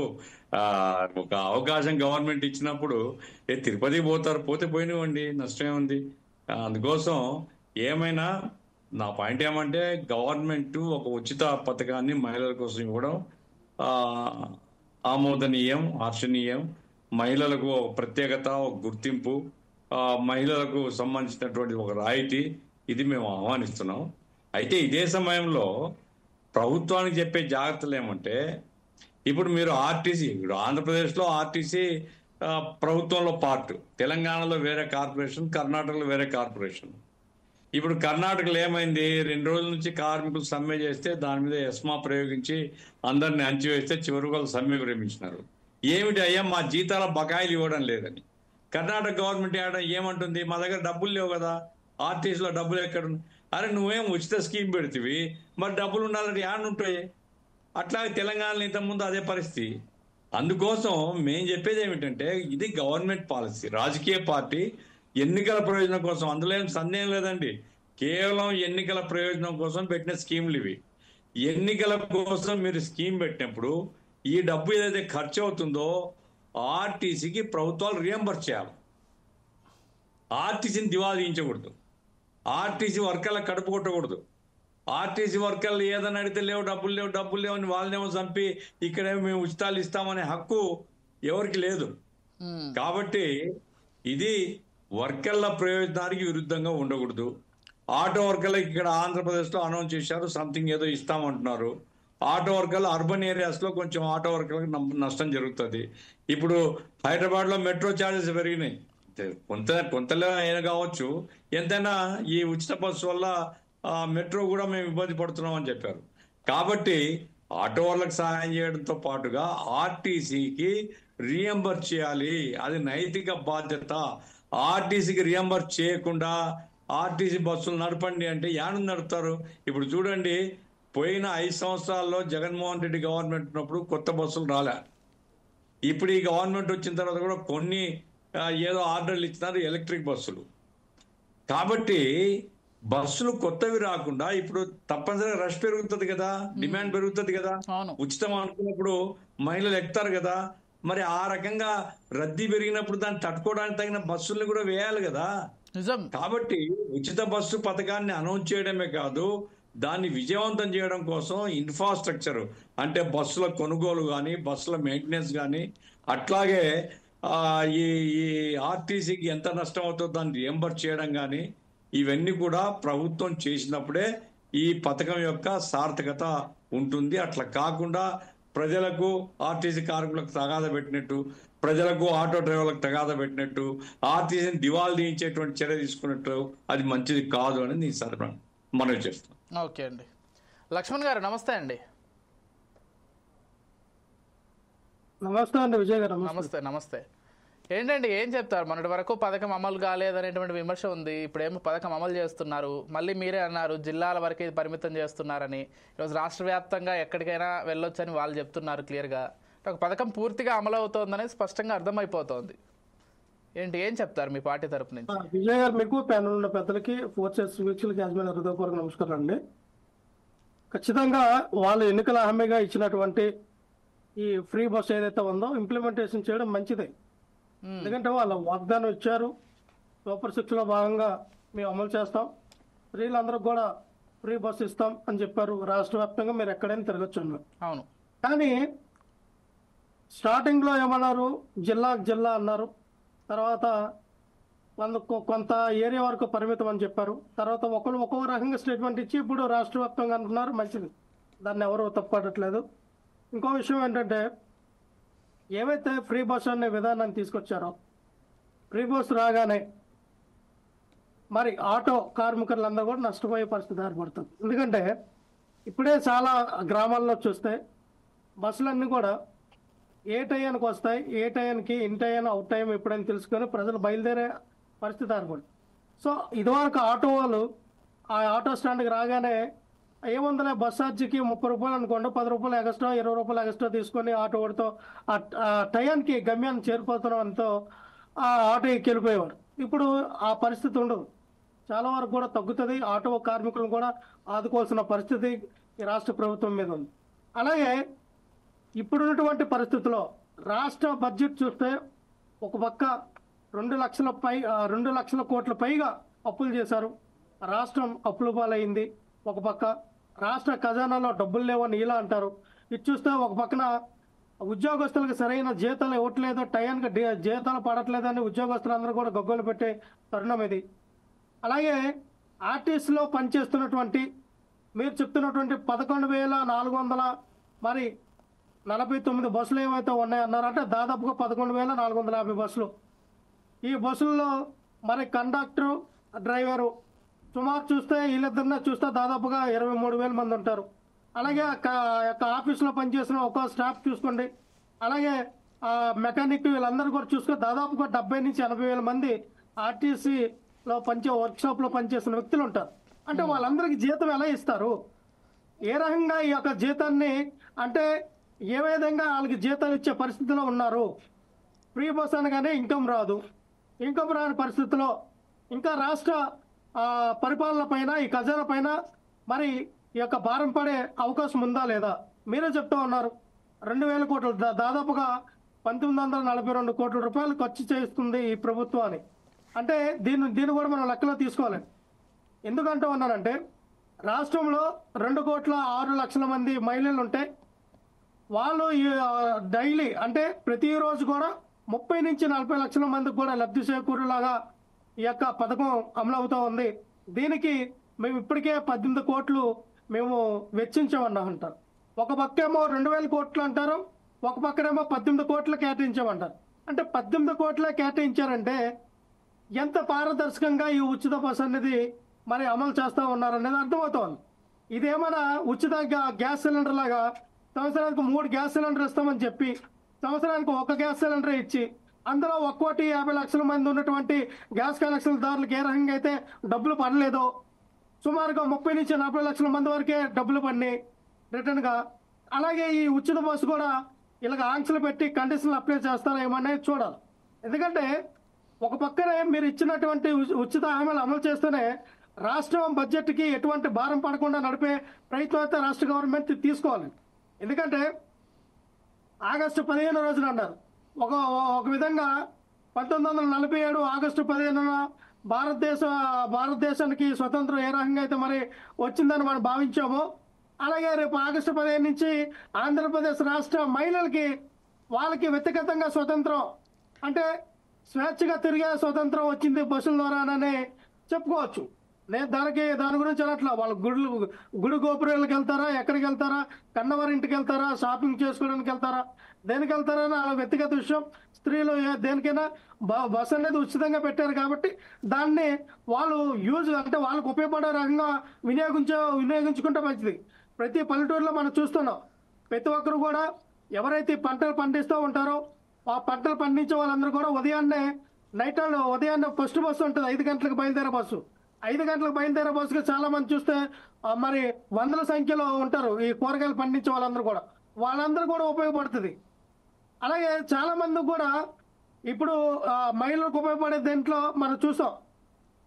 ఒక అవకాశం గవర్నమెంట్ ఇచ్చినప్పుడు తిరుపతి పోతారు, పోతే పోయినివ్వండి, నష్టమే ఉంది. అందుకోసం ఏమైనా నా పాయింట్ ఏమంటే గవర్నమెంట్ ఒక ఉచిత పథకాన్ని మహిళల కోసం ఇవ్వడం ఆమోదనీయం, హర్షణీయం. మహిళలకు ఒక ప్రత్యేకత, ఒక గుర్తింపు, మహిళలకు సంబంధించినటువంటి ఒక రాయితీ, ఇది మేము ఆహ్వానిస్తున్నాం. అయితే ఇదే సమయంలో ప్రభుత్వానికి చెప్పే జాగ్రత్తలు ఏమంటే, ఇప్పుడు మీరు ఆర్టీసీ, ఇప్పుడు ఆంధ్రప్రదేశ్లో ఆర్టీసీ ప్రభుత్వంలో పార్ట్, తెలంగాణలో వేరే కార్పొరేషన్, కర్ణాటకలో వేరే కార్పొరేషన్. ఇప్పుడు కర్ణాటకలో ఏమైంది, 2 రోజుల నుంచి కార్మికులు సమ్మె చేస్తే దాని మీద ఎస్మా ప్రయోగించి అందరిని అంచివేస్తే చివరికి వాళ్ళు సమ్మె విరమించినారు. ఏమిటి అయ్యా, మా జీతాల బకాయిలు ఇవ్వడం లేదని. కర్ణాటక గవర్నమెంట్ ఏమంటుంది, మా దగ్గర డబ్బులు లేవు కదా, ఆర్టీసీలో డబ్బులు ఎక్కడ. అరే నువ్వేం ఉచిత స్కీమ్ పెడితివి, మరి డబ్బులు ఉండాలంటే ఉంటాయి. అట్లాగే తెలంగాణలో ఇంతకుముందు అదే పరిస్థితి. అందుకోసం మేము చెప్పేది ఏమిటంటే, ఇది గవర్నమెంట్ పాలసీ, రాజకీయ పార్టీ ఎన్నికల ప్రయోజనం కోసం, అందులో ఏం సందేహం లేదండి, కేవలం ఎన్నికల ప్రయోజనం కోసం పెట్టిన స్కీమ్లు ఇవి. ఎన్నికల కోసం మీరు స్కీమ్ పెట్టినప్పుడు ఈ డబ్బు ఏదైతే ఖర్చు అవుతుందో ఆర్టీసీకి ప్రభుత్వాలు రియంబర్స్ చేయాలి. ఆర్టీసీని దివాలా తీయించకూడదు, ఆర్టీసీ వర్కర్లకు కడుపు కొట్టకూడదు. ఆర్టీసీ వర్కర్లు ఏదైనా అడిగితే డబ్బులు లేవు అని వాళ్ళనేమో చంపి ఇక్కడేమో మేము ఉచితాలు ఇస్తామనే హక్కు ఎవరికి లేదు. కాబట్టి ఇది వర్కర్ల ప్రయోజనానికి విరుద్ధంగా ఉండకూడదు. ఆటో వర్కర్లకు ఇక్కడ ఆంధ్రప్రదేశ్లో అనౌన్స్ చేశారు, సంథింగ్ ఏదో ఇస్తామంటున్నారు. ఆటో వర్కర్లు అర్బన్ ఏరియాస్లో కొంచెం ఆటో వర్కర్లకు నష్టం జరుగుతుంది. ఇప్పుడు హైదరాబాద్లో మెట్రో ఛార్జెస్ పెరిగినాయి, కొంతలో అయినా కావచ్చు, ఎంతైనా ఈ ఉచిత బస్సు వల్ల మెట్రో కూడా మేము ఇబ్బంది పడుతున్నాం అని చెప్పారు. కాబట్టి ఆటో వాళ్ళకి సహాయం చేయడంతో పాటుగా ఆర్టీసీకి రియంబర్స్ చేయాలి, అది నైతిక బాధ్యత. ఆర్టీసీకి రియంబర్స్ చేయకుండా ఆర్టీసీ బస్సులు నడపండి అంటే యాను నడుపుతారు. ఇప్పుడు చూడండి, పోయిన 5 సంవత్సరాల్లో జగన్మోహన్ రెడ్డి గవర్నమెంట్ ఉన్నప్పుడు కొత్త బస్సులు రాలే. ఇప్పుడు ఈ గవర్నమెంట్ వచ్చిన తర్వాత కూడా కొన్ని ఏదో ఆర్డర్లు ఇచ్చినారు, ఎలక్ట్రిక్ బస్సులు. కాబట్టి బస్సులు కొత్తవి రాకుండా ఇప్పుడు తప్పనిసరిగా రష్ పెరుగుతుంది కదా, డిమాండ్ పెరుగుతుంది కదా. ఉచితం అనుకున్నప్పుడు మహిళలు ఎక్కుతారు కదా, మరి ఆ రకంగా రద్దీ పెరిగినప్పుడు దాన్ని తట్టుకోవడానికి తగిన బస్సుల్ని కూడా వేయాలి కదా. కాబట్టి ఉచిత బస్సు పథకాన్ని అనౌన్స్ చేయడమే కాదు, దాన్ని విజయవంతం చేయడం కోసం ఇన్ఫ్రాస్ట్రక్చర్ అంటే బస్సుల కొనుగోలు కానీ, బస్సుల మెయింటెనెన్స్ కానీ, అట్లాగే ఈ ఆర్టీసీకి ఎంత నష్టం అవుతుందో దాన్ని రియంబర్స్ చేయడం కానీ, ఇవన్నీ కూడా ప్రభుత్వం చేసినప్పుడే ఈ పథకం యొక్క సార్థకత ఉంటుంది. అట్లా కాకుండా ప్రజలకు, ఆర్టీసీ కార్మికులకు తగాదా పెట్టినట్టు, ప్రజలకు ఆటో డ్రైవర్లకు తగాదా పెట్టినట్టు, ఆర్టీసీని దివాలా తీయించేటువంటి చర్య తీసుకున్నట్టు అది మంచిది కాదు అని నేను సరే మనవి చేస్తాను. ఓకే అండి. లక్ష్మణ్ గారు నమస్తే అండి. నమస్తే అండి విజయ్ గారు. నమస్తే. ఏంటండి ఏం చెప్తారు? మొన్నటి వరకు పథకం అమలు కాలేదనేటువంటి విమర్శ ఉంది. ఇప్పుడేమో పథకం అమలు చేస్తున్నారు. మళ్ళీ మీరే అన్నారు జిల్లాల వరకే పరిమితం చేస్తున్నారని. ఈరోజు రాష్ట్ర వ్యాప్తంగా ఎక్కడికైనా వెళ్ళొచ్చని వాళ్ళు చెప్తున్నారు క్లియర్గా. ఒక పథకం పూర్తిగా అమలు అవుతోందనేది స్పష్టంగా అర్థమైపోతోంది. ఏంటి ఏం చెప్తారు మీ పార్టీ తరపు నుంచి? విజయ్ గారు, మీకు ప్యానల్ ఉన్న పెద్దలకి ఫోర్సెస్ వీక్షలకు యాజమాన్య హృదయపూర్వక నమస్కారం అండి. ఖచ్చితంగా వాళ్ళు ఎన్నికల హామీగా ఇచ్చినటువంటి ఈ ఫ్రీ బస్ ఏదైతే ఉందో ఇంప్లిమెంటేషన్ చేయడం మంచిదే. ఎందుకంటే వాళ్ళు వాగ్దానం ఇచ్చారు, సూపర్ 6 లో భాగంగా మేము అమలు చేస్తాం, స్త్రీలందరికీ కూడా ఫ్రీ బస్ ఇస్తాం అని చెప్పారు. రాష్ట్ర వ్యాప్తంగా మీరు ఎక్కడైనా తిరగచ్చు అన్నారు. అవును. కానీ స్టార్టింగ్ లో ఏమన్నారు, జిల్లా అన్నారు. తర్వాత కొంత ఏరియా వరకు పరిమితం అని చెప్పారు. తర్వాత ఒక్కో రకంగా స్టేట్మెంట్ ఇచ్చి ఇప్పుడు రాష్ట్ర వ్యాప్తంగా అంటున్నారు. మంచిది, దాన్ని ఎవరు తప్పట్లేదు. ఇంకో విషయం ఏంటంటే, ఏవైతే ఫ్రీ బస్ అనే విధానాన్ని తీసుకొచ్చారో, ఫ్రీ బస్ రాగానే మరి ఆటో కార్మికులందరూ కూడా నష్టపోయే పరిస్థితి ఏర్పడుతుంది. ఎందుకంటే ఇప్పుడే చాలా గ్రామాల్లో చూస్తే బస్సులన్నీ కూడా ఏ టైంకి వస్తాయి, ఏ టైంకి ఇన్ టైం అవుట్ టైం ఎప్పుడైనా తెలుసుకొని ప్రజలు బయలుదేరే పరిస్థితి ఏర్పడింది. సో ఇదివరకు ఆటో వాళ్ళు ఆ ఆటో స్టాండ్కి రాగానే ఏముందలే బస్ ఛార్జీకి 30 రూపాయలు అనుకోండి, 10 రూపాయలు ఎక్స్ట్రా, 20 రూపాయలు ఎక్స్ట్రా తీసుకొని ఆటో వాడితో ఆ టైంకి గమ్యాన్ని చేరిపోతున్నంతో ఆ ఆటో ఎక్కి వెళ్ళిపోయేవాడు. ఇప్పుడు ఆ పరిస్థితి ఉండదు, చాలా వరకు కూడా తగ్గుతుంది. ఆటో కార్మికులను కూడా ఆదుకోవాల్సిన పరిస్థితి ఈ రాష్ట్ర ప్రభుత్వం మీద ఉంది. అలాగే ఇప్పుడున్నటువంటి పరిస్థితుల్లో రాష్ట్ర బడ్జెట్ చూస్తే ఒక పక్క 2 లక్షల కోట్ల పైగా అప్పులు చేశారు. రాష్ట్రం అప్పుల పాలైంది. ఒక పక్క రాష్ట్ర ఖజానాలో డబ్బులు లేవని ఇలా అంటారు. ఇది చూస్తే ఒక పక్కన ఉద్యోగస్తులకు సరైన జీతాలు ఇవ్వట్లేదు, టయానికి జీతాలు పడట్లేదని ఉద్యోగస్తులందరూ కూడా గొగ్గలు పెట్టే తరుణం ఇది. అలాగే ఆర్టీసీలో పనిచేస్తున్నటువంటి మీరు చెప్తున్నటువంటి 11,400 మరి 49 బస్సులు ఏమైతే ఉన్నాయన్నారంటే దాదాపుగా 11,450 బస్సులు. ఈ బస్సుల్లో మరి కండక్టరు, డ్రైవరు సుమారు చూస్తే వీళ్ళిద్దరినే చూస్తే దాదాపుగా 23,000 మంది ఉంటారు. అలాగే ఆఫీసులో పనిచేసిన ఒక స్టాఫ్ చూసుకోండి, అలాగే మెకానిక్ వీళ్ళందరూ కూడా చూసుకుంటే దాదాపుగా 70 నుంచి 80,000 మంది ఆర్టీసీలో వర్క్షాప్లో పనిచేసిన వ్యక్తులు ఉంటారు. అంటే వాళ్ళందరికీ జీతం ఎలా ఇస్తారు? ఏ రకంగా ఈ యొక్క జీతాన్ని, అంటే ఏ విధంగా వాళ్ళకి జీతాలు ఇచ్చే పరిస్థితిలో ఉన్నారు? ఫ్రీ బస్ అనగానే ఇన్కమ్ రాదు. ఇన్కమ్ రాని పరిస్థితిలో ఇంకా రాష్ట్ర పరిపాలన పైన, ఈ ఖజానా పైన మరి ఈ యొక్క భారం పడే అవకాశం ఉందా లేదా? మీరే చెప్తూ ఉన్నారు 2,000 కోట్లు, దాదాపుగా 1,942 కోట్ల రూపాయలు ఖర్చు చేస్తుంది ఈ ప్రభుత్వాన్ని. అంటే దీన్ని కూడా మనం లెక్కలో తీసుకోవాలి. ఎందుకంటూ ఉన్నానంటే రాష్ట్రంలో 2,06,00,000 మంది మహిళలు ఉంటే వాళ్ళు డైలీ అంటే ప్రతిరోజు కూడా 30 నుంచి 40 లక్షల మందికి కూడా లబ్ధి చేకూరేలాగా ఈ యొక్క పథకం అమలు అవుతూ ఉంది. దీనికి మేము ఇప్పటికే 18 కోట్లు మేము వెచ్చించామన్నామంటారు. ఒక పక్కేమో 2,000 కోట్లు అంటారు, ఒక పక్కనేమో 18 కోట్లు కేటాయించామంటారు. అంటే 18 కోట్ల కేటాయించారంటే ఎంత పారదర్శకంగా ఈ ఉచిత బస్ అనేది మరి అమలు చేస్తూ ఉన్నారనేది అర్థమవుతోంది. ఇదేమైనా ఉచిత గ్యాస్ సిలిండర్ లాగా సంవత్సరానికి 3 గ్యాస్ సిలిండర్ ఇస్తామని చెప్పి సంవత్సరానికి 1 గ్యాస్ సిలిండర్ ఇచ్చి అందులో 1,50,00,000 మంది ఉన్నటువంటి గ్యాస్ కనెక్షన్ దారులకు ఏ రకంగా అయితే డబ్బులు పడలేదో సుమారుగా 30 నుంచి 40 లక్షల మంది వరకే డబ్బులు పడినాయి రిటర్న్గా. అలాగే ఈ ఉచిత బస్సు కూడా ఇలాగ ఆంక్షలు పెట్టి కండిషన్లు అప్లై చేస్తారా ఏమన్నా చూడాలి. ఎందుకంటే ఒక పక్కనే మీరు ఇచ్చినటువంటి ఉచిత హామీలు అమలు చేస్తూనే రాష్ట్రం బడ్జెట్కి ఎటువంటి భారం పడకుండా నడిపే ప్రయత్నం అయితే రాష్ట్ర గవర్నమెంట్ తీసుకోవాలి. ఎందుకంటే ఆగస్టు 15 రోజున అన్నారు ఒక విధంగా 1947 ఆగస్టు 15న భారతదేశానికి స్వతంత్రం ఏ రకంగా అయితే మరి వచ్చిందని మనం భావించామో అలాగే రేపు ఆగస్టు 15 నుంచి ఆంధ్రప్రదేశ్ రాష్ట్ర మహిళలకి వాళ్ళకి వ్యక్తిగతంగా స్వతంత్రం, అంటే స్వేచ్ఛగా తిరిగే స్వతంత్రం వచ్చింది బస్సుల ద్వారానని చెప్పుకోవచ్చు. నేను దాని గురించి అనట్లా. వాళ్ళు గుడి గోపురాలకు వెళ్తారా, ఎక్కడికి వెళ్తారా, కన్నవారి ఇంటికి వెళ్తారా, షాపింగ్ చేసుకోవడానికి వెళ్తారా, దేనికి వెళ్తారని వాళ్ళ వ్యక్తిగత విషయం. స్త్రీలు దేనికైనా బస్ అనేది ఉచితంగా పెట్టారు కాబట్టి దాన్ని వాళ్ళు అంటే వాళ్ళకు ఉపయోగపడే రకంగా వినియోగించుకుంటే మంచిది. ప్రతి పల్లెటూరులో మనం చూస్తున్నాం, ప్రతి ఒక్కరు కూడా ఎవరైతే పంటలు పండిస్తూ ఉంటారో ఆ పంటలు పండించే వాళ్ళందరూ కూడా ఉదయాన్నే ఫస్ట్ బస్సు ఉంటుంది, 5 గంటలకు బయలుదేరే బస్సు. 5 గంటలకు బయలుదేరే బస్సుకి చాలా మంది చూస్తే మరి వందల సంఖ్యలో ఉంటారు ఈ కూరగాయలు పండించే వాళ్ళందరూ కూడా ఉపయోగపడుతుంది. అలాగే చాలా మంది కూడా ఇప్పుడు మహిళలకు ఉపయోగపడే దేంట్లో మనం చూసాం,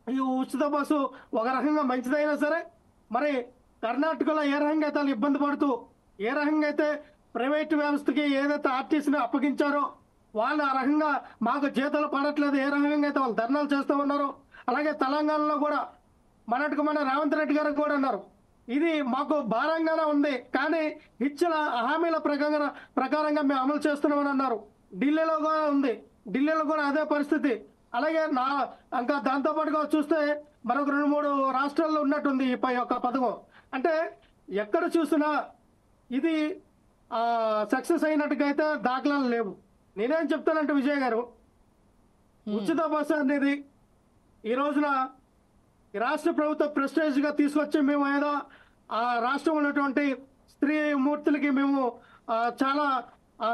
ఈ ఉచిత బస్సు ఒక రకంగా మంచిదైనా సరే, మరి కర్ణాటకలో ఏ రకంగా అయితే వాళ్ళు ఇబ్బంది పడుతూ, ఏ రకంగా అయితే ప్రైవేట్ వ్యవస్థకి ఏదైతే ఆర్టీసీని అప్పగించారో వాళ్ళు ఆ రకంగా మాకు జీతాలు పడట్లేదు, ఏ రకంగా అయితే వాళ్ళు ధర్నాలు చేస్తూ ఉన్నారు. అలాగే తెలంగాణలో కూడా మన రేవంత్ రెడ్డి గారు కూడా అన్నారు, ఇది మాకు భారంగానే ఉంది కానీ ఇచ్చిన హామీల ప్రకారంగా మేము అమలు చేస్తున్నామని అన్నారు. ఢిల్లీలో కూడా ఉంది, ఢిల్లీలో కూడా అదే పరిస్థితి. అలాగే ఇంకా దాంతో పాటుగా చూస్తే మరొక 2-3 రాష్ట్రాల్లో ఉన్నట్టుంది ఈ యొక్క పథకం. అంటే ఎక్కడ చూసినా ఇది సక్సెస్ అయినట్టుగా అయితే దాఖలాలు లేవు. నేనేం చెప్తానంటే విజయ్ గారు, ఉచిత బస్సు అనేది ఈ రోజున ఈ రాష్ట్ర ప్రభుత్వ ప్రెస్టేజ్ గా తీసుకొచ్చి మేము ఏదో ఆ రాష్ట్రంలో ఉన్నటువంటి స్త్రీ మూర్తులకి మేము చాలా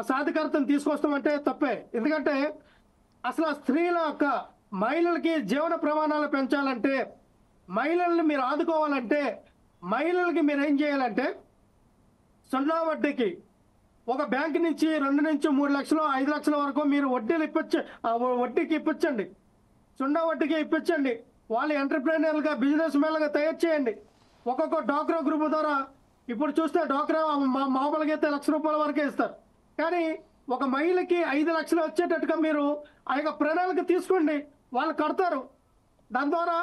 సాధికారతను తీసుకొస్తామంటే తప్పే. ఎందుకంటే అసలు స్త్రీల యొక్క మహిళలకి జీవన ప్రమాణాలు పెంచాలంటే, మహిళల్ని మీరు ఆదుకోవాలంటే, మహిళలకి మీరు ఏం చేయాలంటే సున్నా వడ్డీకి ఒక బ్యాంక్ నుంచి 2 నుంచి 3 లక్షలు 5 లక్షల వరకు మీరు వడ్డీకి ఇప్పించండి, సున్నా వడ్డీకి ఇప్పించండి. వాళ్ళు ఎంటర్ప్రెన్యూర్గా బిజినెస్ మ్యాన్గా తయారు చేయండి. ఒక్కొక్క డ్వాక్రా గ్రూప్ ద్వారా ఇప్పుడు చూస్తే డ్వాక్రా మామూలుగా అయితే ₹1,00,000 వరకే ఇస్తారు, కానీ ఒక మహిళకి 5 లక్షలు వచ్చేటట్టుగా మీరు ఆ యొక్క ప్రణాళిక తీసుకోండి. వాళ్ళు కడతారు. దాని ద్వారా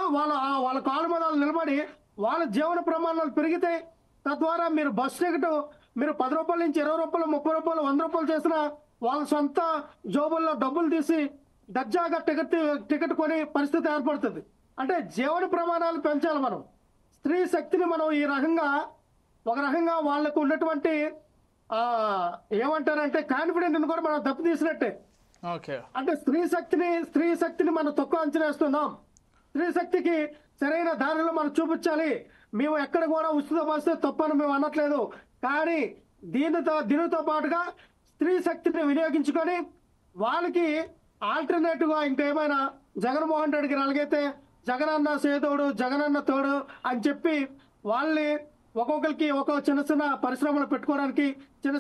వాళ్ళ కాళ్ళ మీద నిలబడి వాళ్ళ జీవన ప్రమాణాలు పెరిగితే, తద్వారా మీరు బస్ టికెట్ మీరు ₹10 నుంచి ₹20, ₹30, ₹100 చేసినా వాళ్ళ సొంత జోబుల్లో డబ్బులు తీసి దర్జాగా టికెట్ కొని పరిస్థితి ఏర్పడుతుంది. అంటే జీవన ప్రమాణాలు పెంచాలి. మనం స్త్రీ శక్తిని మనం ఈ రకంగా ఒక రకంగా వాళ్ళకు ఉన్నటువంటి ఏమంటారంటే కాన్ఫిడెంట్ కూడా మనం దెబ్బతీసినట్టే. అంటే స్త్రీ శక్తిని మనం తక్కువ అంచనా వేస్తున్నాం. స్త్రీ శక్తికి సరైన దారిలో మనం చూపించాలి. మేము ఎక్కడ కూడా ఉచిత బస్సు తప్పని మేము అనట్లేదు, కానీ దీనితో పాటుగా స్త్రీ శక్తిని వినియోగించుకొని వాళ్ళకి ఆల్టర్నేటివ్ గా ఇంకేమైనా జగన్మోహన్ రెడ్డికి అలాగైతే జగనన్న సేదోడు జగనన్న తోడు అని చెప్పి వాళ్ళని ఒక్కొక్కరికి ఒక్కొక్క చిన్న పరిశ్రమలు పెట్టుకోవడానికి, చిన్న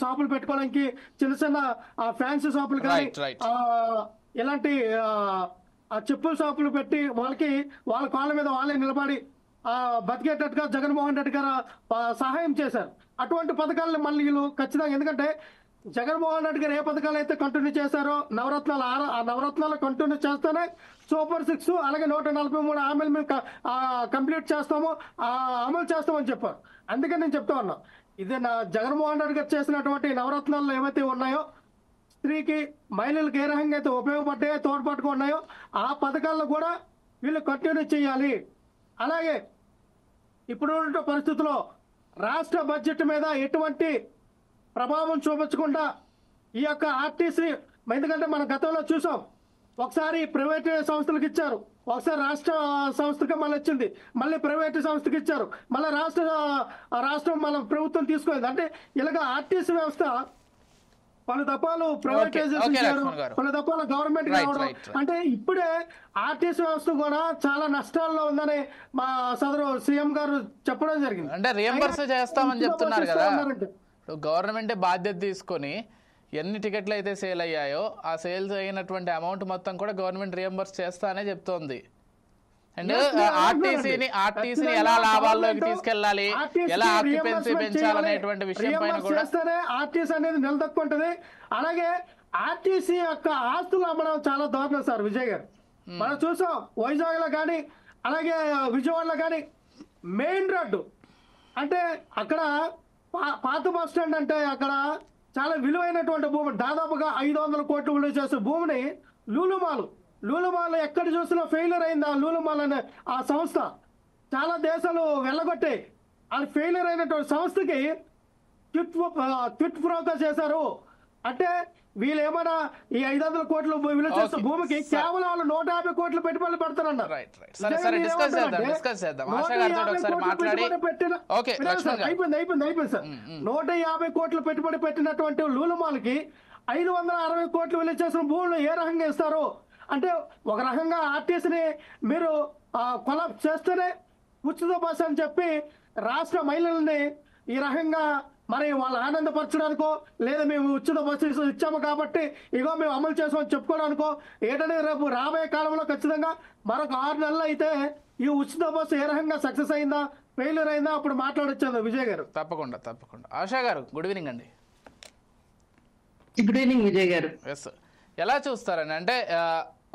షాపులు పెట్టుకోవడానికి, చిన్న ఫ్యాన్సీ షాపులు కానీ ఇలాంటి చెప్పుల షాపులు పెట్టి వాళ్ళ కాళ్ళ మీద వాళ్ళే నిలబడి బతికేటట్టుగా జగన్మోహన్ రెడ్డి గారు సహాయం చేశారు. అటువంటి పథకాలను మళ్ళీ వీళ్ళు ఖచ్చితంగా, ఎందుకంటే జగన్మోహన్ రెడ్డి గారు ఏ పథకాలు అయితే కంటిన్యూ చేశారో నవరత్నాలు కంటిన్యూ చేస్తేనే సూపర్ 6 అలాగే 143 హామీలు మేము కంప్లీట్ చేస్తాము, అమలు చేస్తామని చెప్పారు. అందుకని నేను చెప్తా ఉన్నా, ఇది జగన్మోహన్ రెడ్డి గారు చేసినటువంటి నవరత్నాల్లో ఏవైతే ఉన్నాయో, స్త్రీకి మహిళలకు ఏ రకంగా అయితే ఉపయోగపడ్డాయో తోడ్పాటుగా ఉన్నాయో ఆ పథకాలను కూడా వీళ్ళు కంటిన్యూ చేయాలి. అలాగే ఇప్పుడున్న పరిస్థితుల్లో రాష్ట్ర బడ్జెట్ మీద ఎటువంటి ప్రభావం చూపించకుండా ఈ యొక్క ఆర్టీసీ, ఎందుకంటే మన గతంలో చూసాం, ఒకసారి ప్రైవేట్ సంస్థలకు ఇచ్చారు, ఒకసారి రాష్ట్ర సంస్థకి మళ్ళీ వచ్చింది, మళ్ళీ ప్రైవేట్ సంస్థకి ఇచ్చారు, మళ్ళీ రాష్ట్రం మన ప్రభుత్వం తీసుకుంది. అంటే ఇలాగ ఆర్టీసీ వ్యవస్థ పలు దఫాలు ప్రైవేటైజేషన్ చేయడం, పలు దఫాలు గవర్నమెంట్ రావడం, అంటే ఇప్పుడే ఆర్టీసీ వ్యవస్థ కూడా చాలా నష్టాల్లో ఉందని మా సదరు సీఎం గారు చెప్పడం జరిగింది. అంటే రియంబర్స్ చేస్తామని చెప్తున్నారు కదా, గవర్నమెంటే బాధ్యత తీసుకొని ఎన్ని టికెట్లు అయితే సేల్ అయ్యాయో ఆ సేల్స్ అయినటువంటి అమౌంట్ మొత్తం కూడా గవర్నమెంట్ రియంబర్స్ చేస్తా అనే చెప్తోంది. అండ్ ఆర్టీసీని ఎలా లాభాల్లోకి తీసుకెళ్లాలి, ఎలా ఆక్యుపెన్సీ పెంచాలనేటువంటి విషయం పైన కూడా ఆర్టీసీ అనేది నిలదొక్కుంటది. అలాగే ఆర్టీసీ యొక్క ఆస్తులు అమ్మడం చాలా దారుణం సార్ విజయ్ గారు. మనం చూసాం వైజాగ్ లో కానీ అలాగే విజయవాడలో కానీ మెయిన్ రోడ్డు అంటే అక్కడ పాత బస్ స్టాండ్ అంటే అక్కడ చాలా విలువైనటువంటి భూమి, దాదాపుగా 500 కోట్లు విలువ చేసే భూమిని లూలుమాల్ ఎక్కడ చూసినా ఫెయిల్యూర్ అయింది. ఆ లూలుమాల్ అనే ఆ సంస్థ చాలా దేశాలు వెళ్ళగొట్టాయి. అది ఫెయిల్యూర్ అయినటువంటి సంస్థకి క్విట్ ప్రోగా చేశారు. అంటే వీళ్ళు ఏమైనా ఈ 500 కోట్లు విలువ చేసే భూమికి కేవలం వాళ్ళు 150 కోట్లు పెట్టుబడులు పెడతారన్నారు. అయిపోయింది సార్. 150 కోట్లు పెట్టుబడి పెట్టినటువంటి లూలుమాల్కి 560 కోట్లు విలువ చేసిన భూములు ఏ రకంగా ఇస్తారు అంటే ఒక రకంగా ఆర్టీసీని మీరు కొలాప్స్ చేస్తేనే ఉచిత బస్సు అని చెప్పి రాష్ట్ర మహిళల్ని ఈ రకంగా మరి వాళ్ళు ఆనందపరచడానికో లేదా మేము ఉచిత బస్సు ఇచ్చాము కాబట్టి ఇగో మేము అమలు చేసామని చెప్పుకోవడానికో ఏంటంటే రేపు రాబోయే కాలంలో ఖచ్చితంగా మరొక 6 నెలలు అయితే ఈ ఉచిత బస్సు ఏ రకంగా సక్సెస్ అయిందా ఫెయిల్యూర్ అయిందా అప్పుడు మాట్లాడొచ్చు విజయ్ గారు. తప్పకుండా తప్పకుండా. ఆశా గారు గుడ్ ఈవినింగ్ అండి. గుడ్ ఈవినింగ్ విజయ్ గారు. ఎస్, ఎలా చూస్తారని అంటే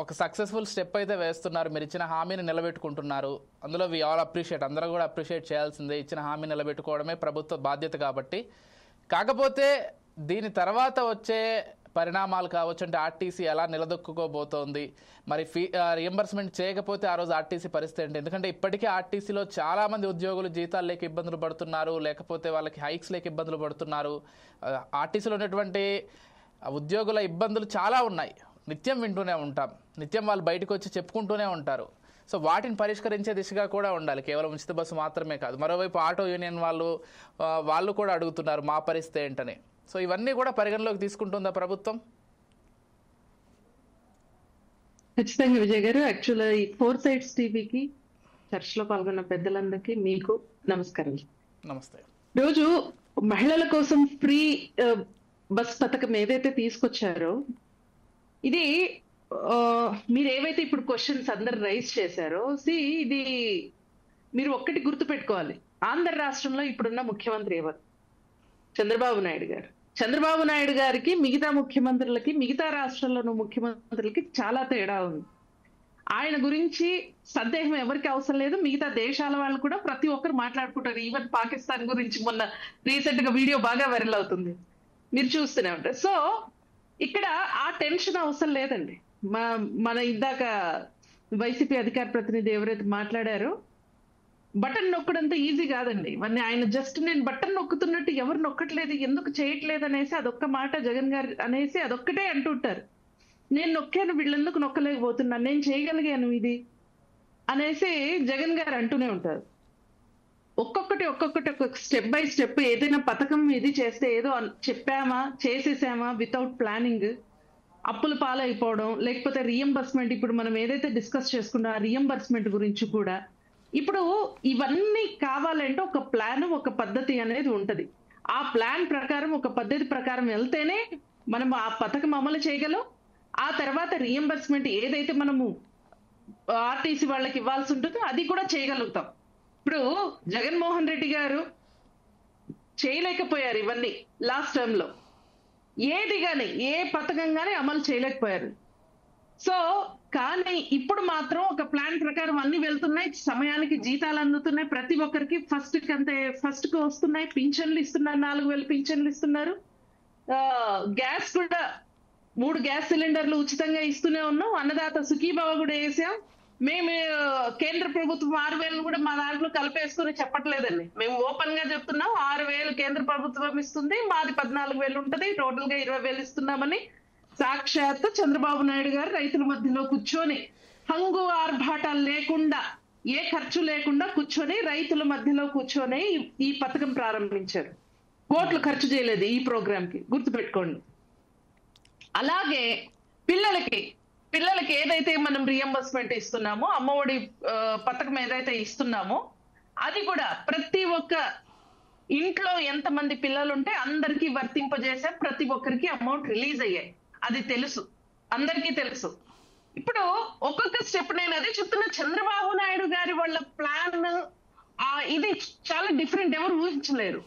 ఒక సక్సెస్ఫుల్ స్టెప్ అయితే వేస్తున్నారు, మీరు ఇచ్చిన హామీని నిలబెట్టుకుంటున్నారు. అందులో వి ఆల్ అప్రిషియేట్, అందరూ కూడా అప్రిషియేట్ చేయాల్సిందే, ఇచ్చిన హామీ నిలబెట్టుకోవడమే ప్రభుత్వ బాధ్యత కాబట్టి. కాకపోతే దీని తర్వాత వచ్చే పరిణామాలు కావచ్చు, అంటే ఆర్టీసీ ఎలా నిలదొక్కుకోబోతోంది, మరి రియంబర్స్మెంట్ చేయకపోతే ఆ రోజు ఆర్టీసీ పరిస్థితి ఏంటి? ఎందుకంటే ఇప్పటికే ఆర్టీసీలో చాలామంది ఉద్యోగులు జీతాలు లేక ఇబ్బందులు పడుతున్నారు, లేకపోతే వాళ్ళకి హైక్స్ లేక ఇబ్బందులు పడుతున్నారు. ఆర్టీసీలో ఉన్నటువంటి ఉద్యోగుల ఇబ్బందులు చాలా ఉన్నాయి, నిత్యం వింటూనే ఉంటాం, నిత్యం వాళ్ళు బయటకు వచ్చి చెప్పుకుంటూనే ఉంటారు. సో వాటిని పరిష్కరించే దిశగా కూడా ఉండాలి, కేవలం ఉచిత బస్సు మాత్రమే కాదు. మరోవైపు ఆటో యూనియన్ వాళ్ళు కూడా అడుగుతున్నారు మా పరిస్థితి ఏంటని. సో ఇవన్నీ కూడా పరిగణలోకి తీసుకుంటుందా ప్రభుత్వం? ఖచ్చితంగా విజయ్ గారు. యాక్చువల్గా ఈ 4 Sides టీవీకి, చర్చలో పాల్గొన్న పెద్దలందరికీ మీకు నమస్కారం. నమస్తే. రోజు మహిళల కోసం ఫ్రీ బస్ పథకం ఏదైతే తీసుకొచ్చారో, ఇది మీరు ఏవైతే ఇప్పుడు క్వశ్చన్స్ అందరు రైజ్ చేశారో, ఇది మీరు ఒక్కటి గుర్తు పెట్టుకోవాలి. ఆంధ్ర రాష్ట్రంలో ఇప్పుడున్న ముఖ్యమంత్రి ఎవరు? చంద్రబాబు నాయుడు గారు. చంద్రబాబు నాయుడు గారికి మిగతా ముఖ్యమంత్రులకి, మిగతా రాష్ట్రాల్లోని ముఖ్యమంత్రులకి చాలా తేడా ఉంది. ఆయన గురించి సందేహం ఎవరికి అవసరం లేదు. మిగతా దేశాల వాళ్ళు కూడా ప్రతి ఒక్కరు మాట్లాడుకుంటారు. ఈవెన్ పాకిస్తాన్ గురించి మొన్న రీసెంట్ గా వీడియో బాగా వైరల్ అవుతుంది, మీరు చూస్తూనే ఉంటారు. సో ఇక్కడ ఆ టెన్షన్ అవసరం లేదండి. మన ఇందాక వైసీపీ అధికార ప్రతినిధి ఎవరైతే మాట్లాడారో, బటన్ నొక్కడంత ఈజీ కాదండి. మరి ఆయన జస్ట్ నేను బటన్ నొక్కుతున్నట్టు ఎవరు నొక్కట్లేదు, ఎందుకు చేయట్లేదు అనేసి అదొక్క మాట జగన్ గారు అనేసి అదొక్కటే అంటుంటారు. నేను నొక్కాను, వీళ్ళెందుకు నొక్కలేకపోతున్నాను, నేను చేయగలిగాను ఇది అనేసి జగన్ గారు అంటూనే ఉంటారు. ఒక్కొక్కటి స్టెప్ బై స్టెప్ ఏదైనా పథకం ఇది చేస్తే ఏదో చెప్పామా చేసేసామా వితౌట్ ప్లానింగ్, అప్పుల పాలైపోవడం, లేకపోతే రియంబర్స్మెంట్, ఇప్పుడు మనం ఏదైతే డిస్కస్ చేసుకున్నా రియంబర్స్మెంట్ గురించి కూడా, ఇప్పుడు ఇవన్నీ కావాలంటే ఒక ప్లాన్, ఒక పద్ధతి అనేది ఉంటది. ఆ ప్లాన్ ప్రకారం, ఒక పద్ధతి ప్రకారం వెళ్తేనే మనం ఆ పథకం అమలు చేయగలం. ఆ తర్వాత రియంబర్స్మెంట్ ఏదైతే మనము ఆర్టీసీ వాళ్ళకి ఇవ్వాల్సి ఉంటుందో అది కూడా చేయగలుగుతాం. ఇప్పుడు జగన్మోహన్ రెడ్డి గారు చేయలేకపోయారు ఇవన్నీ లాస్ట్ టర్మ్ లో, ఏది కానీ ఏ పథకం కానీ అమలు చేయలేకపోయారు. సో కానీ ఇప్పుడు మాత్రం ఒక ప్లాన్ ప్రకారం అన్ని వెళ్తున్నాయి, సమయానికి జీతాలు అందుతున్నాయి, ప్రతి ఒక్కరికి ఫస్ట్ కు వస్తున్నాయి, పింఛన్లు ఇస్తున్నారు, 4,000 పింఛన్లు ఇస్తున్నారు. గ్యాస్ కూడా 3 గ్యాస్ సిలిండర్లు ఉచితంగా ఇస్తూనే ఉన్నాం. అన్నదాత సుఖీభావ కూడా వేసాం. మేము కేంద్ర ప్రభుత్వం 6,000 కూడా మా దాంట్లో కలిపేసుకుని చెప్పట్లేదండి, మేము ఓపెన్ గా చెప్తున్నాం. 6,000 కేంద్ర ప్రభుత్వం ఇస్తుంది, మాది 14,000 ఉంటది, టోటల్ గా 20,000 ఇస్తున్నామని సాక్షాత్ చంద్రబాబు నాయుడు గారు రైతుల మధ్యలో కూర్చొని, హంగు ఆర్భాటాలు లేకుండా, ఏ ఖర్చు లేకుండా కూర్చొని రైతుల మధ్యలో కూర్చొని ఈ పథకం ప్రారంభించారు. కోట్లు ఖర్చు చేయలేదు ఈ ప్రోగ్రామ్ కి, గుర్తుపెట్టుకోండి. అలాగే పిల్లలకి ఏదైతే మనం రియంబర్స్మెంట్ ఇస్తున్నామో, అమ్మఒడి పథకం ఏదైతే ఇస్తున్నామో, అది కూడా ప్రతి ఒక్క ఇంట్లో ఎంతమంది పిల్లలు ఉంటే అందరికీ వర్తింపజేసే, ప్రతి ఒక్కరికి అమౌంట్ రిలీజ్ అయ్యాయి. అది తెలుసు, అందరికీ తెలుసు. ఇప్పుడు ఒక్కొక్క స్టెప్ నేను అదే చెప్తున్నా, చంద్రబాబు నాయుడు గారి వాళ్ళ ప్లాన్ ఇది చాలా డిఫరెంట్, ఎవరు ఊహించలేరు.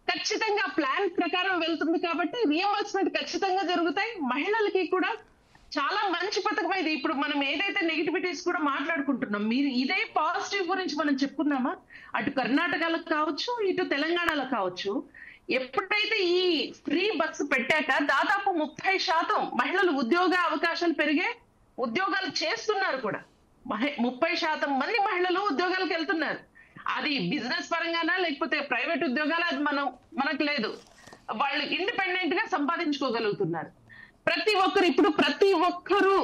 ఖచ్చితంగా ప్లాన్ ప్రకారం వెళ్తుంది కాబట్టి రియంబర్స్మెంట్ ఖచ్చితంగా జరుగుతాయి. మహిళలకి కూడా చాలా మంచి పథకం ఇది. ఇప్పుడు మనం ఏదైతే నెగిటివిటీస్ కూడా మాట్లాడుకుంటున్నాం, మీరు ఇదే పాజిటివ్ గురించి మనం చెప్పుకున్నామా, అటు కర్ణాటకలో కావచ్చు, ఇటు తెలంగాణలో కావచ్చు, ఎప్పుడైతే ఈ ఫ్రీ బస్సు పెట్టాక దాదాపు 30% మహిళలు ఉద్యోగ అవకాశాలు పెరిగే, ఉద్యోగాలు చేస్తున్నారు కూడా. 30% మంది మహిళలు ఉద్యోగాలకు వెళ్తున్నారు. అది బిజినెస్ పరంగానా లేకపోతే ప్రైవేట్ ఉద్యోగాలు, అది మనకు లేదు. వాళ్ళు ఇండిపెండెంట్ గా సంపాదించుకోగలుగుతున్నారు. ప్రతి ఒక్కరు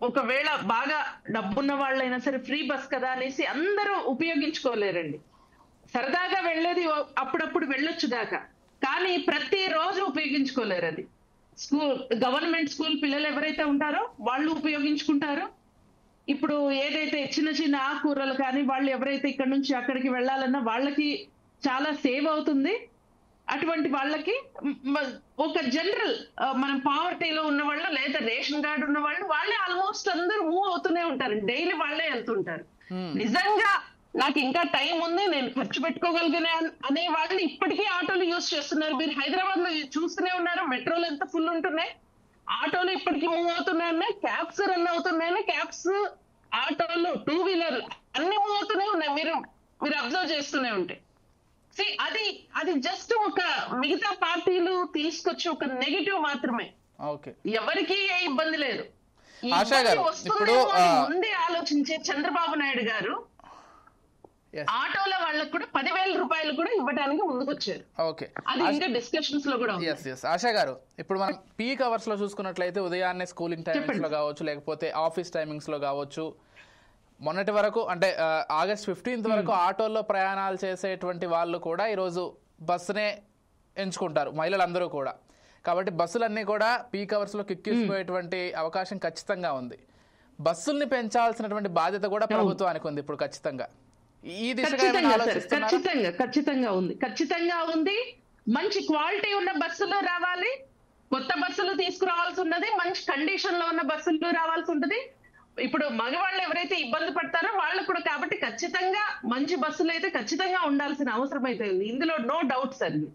ఒకవేళ బాగా డబ్బున్న వాళ్ళైనా సరే ఫ్రీ బస్ కదా అనేసి అందరూ ఉపయోగించుకోలేరండి. సరదాగా వెళ్ళేది అప్పుడప్పుడు వెళ్ళొచ్చు దాకా, కానీ ప్రతిరోజు ఉపయోగించుకోలేరు అది. గవర్నమెంట్ స్కూల్ పిల్లలు ఎవరైతే ఉంటారో వాళ్ళు ఉపయోగించుకుంటారు. ఇప్పుడు ఏదైతే చిన్న చిన్న ఆకుకూరలు కానీ వాళ్ళు ఎవరైతే ఇక్కడ నుంచి అక్కడికి వెళ్ళాలన్నా వాళ్ళకి చాలా సేవ్ అవుతుంది. అటువంటి వాళ్ళకి ఒక జనరల్ మనం పావర్టీలో ఉన్న వాళ్ళు లేదా రేషన్ కార్డు ఉన్న వాళ్ళు వాళ్ళే ఆల్మోస్ట్ అందరూ మూవ్ అవుతూనే ఉంటారు. డైలీ వాళ్ళే వెళ్తుంటారు. నిజంగా నాకు ఇంకా టైం ఉంది, నేను ఖర్చు పెట్టుకోగలిగిన అనే వాళ్ళు ఇప్పటికీ ఆటోలు యూజ్ చేస్తున్నారు. మీరు హైదరాబాద్ లో చూస్తూనే ఉన్నారు, మెట్రోలు ఎంత ఫుల్ ఉంటున్నాయి, ఆటోలు ఇప్పటికీ మూవ్ అవుతున్నాయి, క్యాబ్స్ రన్ అవుతున్నాయి, క్యాబ్స్, ఆటోలు, టూ వీలర్లు అన్ని మూవ్ అవుతూనే ఉన్నాయి. మీరు అబ్జర్వ్ చేస్తూనే ఉంటాయి. అది జస్ట్ ఒక మిగతా పార్టీలు తీసుకొచ్చి ఒక నెగిటివ్ మాత్రమే. ఎవరికి ఏ ఇబ్బంది లేదు. ముందే ఆలోచించే చంద్రబాబు నాయుడు గారు ఆటోల వాళ్ళకు కూడా 10,000 రూపాయలు కూడా ఇవ్వడానికి ముందుకొచ్చారు. అది ఇంకా డిస్కషన్స్ లో కూడా. ఆశా గారు, ఇప్పుడు మనం పీక్ అవర్స్ లో చూసుకున్నట్లయితే ఉదయాన్నే స్కూలింగ్ టైమింగ్స్ లో కావచ్చు, లేకపోతే ఆఫీస్ టైమింగ్స్ లో కావచ్చు, మొన్నటి వరకు అంటే August 15th వరకు ఆటోల్లో ప్రయాణాలు చేసేటువంటి వాళ్ళు కూడా ఈరోజు బస్సునే ఎంచుకుంటారు, మహిళలందరూ కూడా. కాబట్టి బస్సులన్నీ కూడా పీక్ అవర్స్లో కిక్కిసిపోయేటువంటి అవకాశం ఖచ్చితంగా ఉంది. బస్సుల్ని పెంచాల్సినటువంటి బాధ్యత కూడా ప్రభుత్వానికి ఉంది ఇప్పుడు ఖచ్చితంగా. ఈ దిశగా ఖచ్చితంగా ఉంది. మంచి క్వాలిటీ ఉన్న బస్సులు రావాలి, కొత్త బస్సులు తీసుకురావాల్సి ఉన్నది, మంచి కండిషన్ లో ఉన్న బస్సులు రావాల్సి ఉంటుంది. ఇప్పుడు మగవాళ్ళు ఎవరైతే ఇబ్బంది పడతారో వాళ్ళు కూడా, కాబట్టి ఖచ్చితంగా మంచి బస్సులు అయితే ఖచ్చితంగా ఉండాల్సిన అవసరం అయితే ఉంది. ఇందులో నో డౌట్స్ అండి.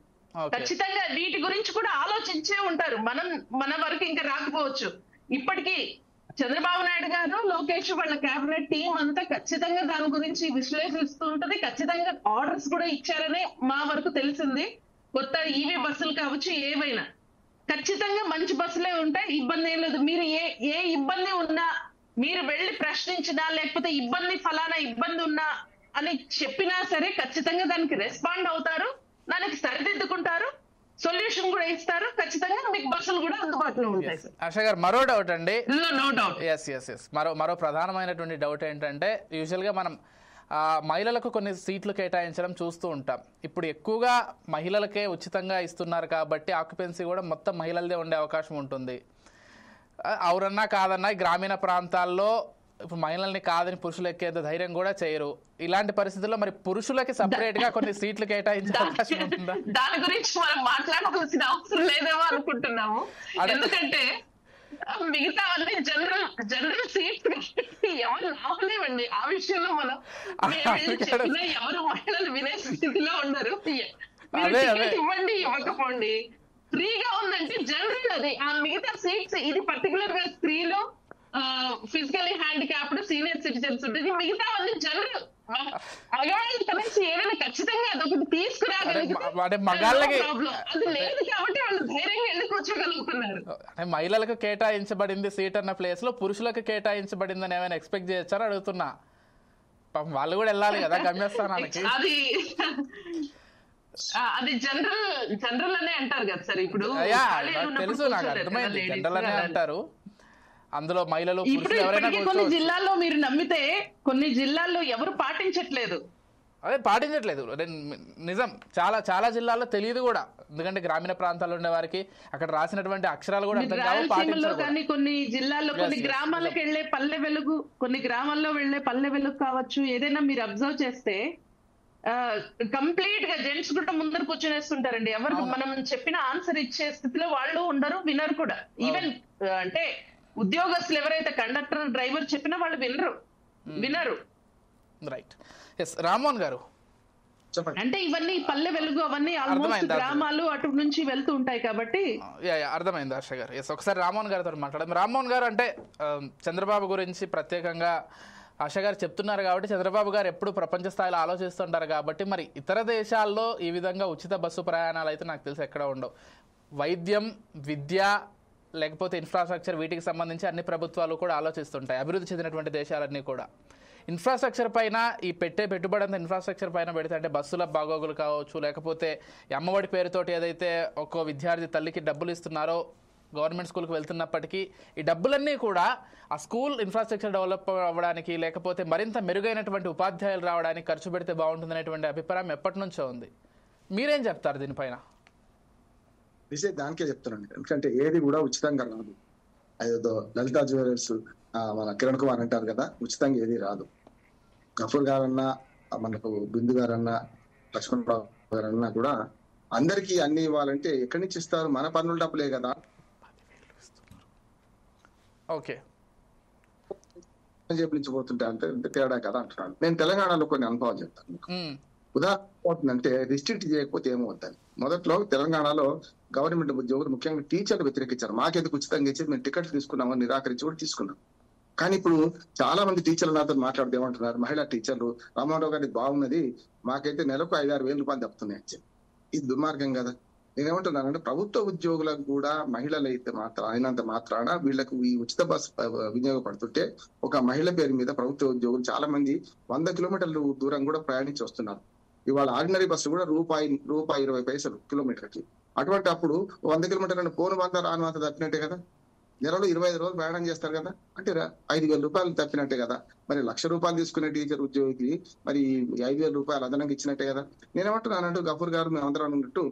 ఖచ్చితంగా వీటి గురించి కూడా ఆలోచించే ఉంటారు. మన వరకు ఇంకా రాకపోవచ్చు. ఇప్పటికీ చంద్రబాబు నాయుడు గారు, లోకేష్ వాళ్ళ కేబినెట్ టీం అంతా ఖచ్చితంగా దాని గురించి విశ్లేషిస్తూ ఉంటది. ఖచ్చితంగా ఆర్డర్స్ కూడా ఇచ్చారని మా వరకు తెలిసింది. కొత్త ఈవీ బస్సులు కావచ్చు, ఏవైనా ఖచ్చితంగా మంచి బస్సులే ఉంటాయి. ఇబ్బంది ఏం లేదు. మీరు ఏ ఇబ్బంది ఉన్నా మీరు వెళ్ళి ప్రశ్నించినా, లేకపోతే ఫలానా ఇబ్బంది ఉన్నా అని చెప్పినా సరే ఖచ్చితంగా దానికి రెస్పాండ్ అవుతారు, దానికి సరిదిద్దుకుంటారు, సొల్యూషన్ కూడా ఇస్తారు. ఖచ్చితంగా మీకు బస్సులు కూడా అందుబాటులో ఉంటాయి. ఆశా గారు, మరో డౌట్ అండి. No doubt. ఎస్ మరో ప్రధానమైనటువంటి డౌట్ ఏంటంటే, యూజువల్ గా మనం మహిళలకు కొన్ని సీట్లు కేటాయించడం చూస్తూ ఉంటాం. ఇప్పుడు ఎక్కువగా మహిళలకే ఉచితంగా ఇస్తున్నారు కాబట్టి ఆక్యుపెన్సీ కూడా మొత్తం మహిళలదే ఉండే అవకాశం ఉంటుంది. అవునన్నా కాదన్నా గ్రామీణ ప్రాంతాల్లో ఇప్పుడు మహిళల్ని కాదని పురుషులు ఎక్కేంత ధైర్యం కూడా చేయరు. ఇలాంటి పరిస్థితుల్లో మరి పురుషులకి సపరేట్ గా కొన్ని సీట్లు కేటాయించే అవకాశం ఉంటుందా? దాని గురించి మనం మాట్లాడాల్సిన అవసరం లేదేమో అనుకుంటున్నాము. ఎందుకంటే మిగతా వాళ్ళని జనరల్ సీట్స్ ఎవరు రావలేవండి. ఆ విషయంలో మనం చెప్పినా ఎవరు మహిళలు వినే స్థితిలో ఉండరు. ఇవ్వండి, ఇవ్వకపోండి, ఫ్రీగా ఉందంటే జనరల్ అది. ఆ మిగతా సీట్స్ ఇది పర్టికులర్ గా స్త్రీలు, ఫిజికల్లీ హ్యాండిక్యాప్డ్, సీనియర్ సిటిజన్స్ ఉంటుంది. మిగతా వాళ్ళు జనరల్. మగవాళ్ళ కనెక్ట్ ఏదైనా ఖచ్చితంగా అదొకటి తీసుకురాగలిగితే అది లేదు కాబట్టి వాళ్ళు ధైర్యంగా వెళ్ళి కూర్చోగలుగుతున్నారు. మహిళలకు కేటాయించబడింది సీట్ అన్న ప్లేస్ లో పురుషులకు కేటాయించబడిందని ఏమైనా ఎక్స్పెక్ట్ చేయొచ్చారని అడుగుతున్నా. వాళ్ళు కూడా వెళ్ళాలి కదా గమ్యస్థానానికి. అది జనరల్ అనే అంటారు కదా సార్. ఇప్పుడు తెలుసు, నాకు అర్థమైంది, జనరల్ అనే అంటారు. అందులో మహిళలు కొన్ని జిల్లాల్లో మీరు నమ్మితే కొన్ని జిల్లాల్లో ఎవరు పాటించట్లేదు. పాటించట్లేదు నిజం. చాలా జిల్లాల్లో తెలియదు కూడా. ఎందుకంటే గ్రామీణ ప్రాంతాల్లో ఉండే వారికి అక్కడ రాసినటువంటి అక్షరాలు కూడా అర్థం కావు, పాటించరు. కానీ కొన్ని జిల్లాల్లో కొన్ని గ్రామాలకు వెళ్లే పల్లె వెలుగు, కొన్ని గ్రామాల్లో వెళ్లే పల్లె వెలుగు కావచ్చు, ఏదైనా మీరు అబ్జర్వ్ చేస్తే కంప్లీట్ గా జెంట్స్ కూడా ముందర కూర్చొనేస్తుంటారండి. ఎవరు మనం చెప్పిన ఆన్సర్ ఇచ్చే స్థితిలో వాళ్ళు ఉండరు, వినరు కూడా. ఈవెన్ అంటే ఉద్యోగస్తులు ఎవరైతే కండక్టర్, డ్రైవర్ చెప్పినా వాళ్ళు వినరు. రైట్. ఎస్ రామ్మోహన్ గారు, అంటే ఇవన్నీ పల్లె వెలుగు అవన్నీ ఆల్మోస్ట్ గ్రామాలు అటు నుంచి వెళ్తూ ఉంటాయి కాబట్టి అర్థమైంది. హర్ష గారు, ఎస్ ఒకసారి రామ్మోహన్ గారితో మాట్లాడదాం. రామ్మోహన్ గారు, అంటే చంద్రబాబు గురించి ప్రత్యేకంగా ఆశ గారు చెప్తున్నారు కాబట్టి చంద్రబాబు గారు ఎప్పుడు ప్రపంచ స్థాయిలో ఆలోచిస్తుంటారు కాబట్టి, మరి ఇతర దేశాల్లో ఈ విధంగా ఉచిత బస్సు ప్రయాణాలు అయితే నాకు తెలిసి ఎక్కడ ఉండవు. వైద్యం, విద్య, లేకపోతే ఇన్ఫ్రాస్ట్రక్చర్, వీటికి సంబంధించి అన్ని ప్రభుత్వాలు కూడా ఆలోచిస్తుంటాయి. అభివృద్ధి చెందినటువంటి దేశాలన్నీ కూడా ఇన్ఫ్రాస్ట్రక్చర్ పైన ఈ పెట్టుబడి అంతా ఇన్ఫ్రాస్ట్రక్చర్ పైన పెడితే, అంటే బస్సుల బాగోగులు కావచ్చు, లేకపోతే అమ్మఒడి పేరుతోటి ఏదైతే ఒక్కో విద్యార్థి తల్లికి డబ్బులు ఇస్తున్నారో గవర్నమెంట్ స్కూల్కి వెళ్తున్నప్పటికీ, ఈ డబ్బులన్నీ కూడా ఆ స్కూల్ ఇన్ఫ్రాస్ట్రక్చర్ డెవలప్ అవ్వడానికి, లేకపోతే మరింత మెరుగైనటువంటి ఉపాధ్యాయులు రావడానికి ఖర్చు పెడితే బాగుంటుందనేటువంటి అభిప్రాయం ఎప్పటి నుంచో ఉంది. మీరేం చెప్తారు దీనిపైన? విషయం దానికే చెప్తున్నాను. ఎందుకంటే ఏది కూడా ఉచితంగా రాదు. అదేదో లలితా జ్యువెలర్స్ మన కిరణ్ కుమార్ అంటారు కదా, ఉచితంగా ఏది రాదు. గఫూర్ గారన్నా, మనకు బిందు గారన్నా, లక్ష్మణరావు గారన్నా కూడా అందరికీ అన్ని ఇవ్వాలంటే ఎక్కడి నుంచి ఇస్తారు? మన పన్నుల డబ్బులే కదా. ఓకే, చెప్పించబోతుంటే అంటే తేడా కదా అంటున్నాను. నేను తెలంగాణలో కొన్ని అనుభవాలు చెప్తాను. ఉదాహరణ అంటే రిస్ట్రిక్ట్ చేయకపోతే ఏమవుతుంది? మొదట్లో తెలంగాణలో గవర్నమెంట్ ఉద్యోగులు ముఖ్యంగా టీచర్లు వ్యతిరేకించారు. మాకెందుకు ఉచితంగా ఇచ్చి మేము టికెట్లు తీసుకున్నామని నిరాకరించి కూడా తీసుకున్నాం. కానీ ఇప్పుడు చాలా మంది టీచర్లు నాతో మాట్లాడితే ఏమంటున్నారు, మహిళా టీచర్లు, రామారావు గారి బాగున్నది, మాకైతే నెలకు 5-6 వేల రూపాయలు తప్పుతున్నాయి అని చెప్పి. ఇది దుర్మార్గం కదా. నేనేమంటున్నానంటే ప్రభుత్వ ఉద్యోగులకు కూడా మహిళలు అయితే అయినంత మాత్రాన వీళ్ళకు ఈ ఉచిత బస్ వినియోగపడుతుంటే ఒక మహిళ పేరు మీద ప్రభుత్వ ఉద్యోగులు చాలా మంది 100 కిలోమీటర్లు దూరం కూడా ప్రయాణించి వస్తున్నారు. ఇవాళ ఆర్డినరీ బస్సు కూడా ₹1.20 కిలోమీటర్కి. అటువంటి అప్పుడు 100 కిలోమీటర్లను పోను 100 రాను 100 తప్పినట్టే కదా. నెలలో 25 రోజులు ప్రయాణం చేస్తారు కదా, అంటే 5,000 రూపాయలు తప్పినట్టే కదా. మరి ₹1,00,000 తీసుకునే టీచర్ ఉద్యోగికి మరి 5,000 రూపాయలు అదనంగా ఇచ్చినట్టే కదా. నేనేమంటున్నానంటూ గఫూర్ గారు మేమందరం అన్నట్టు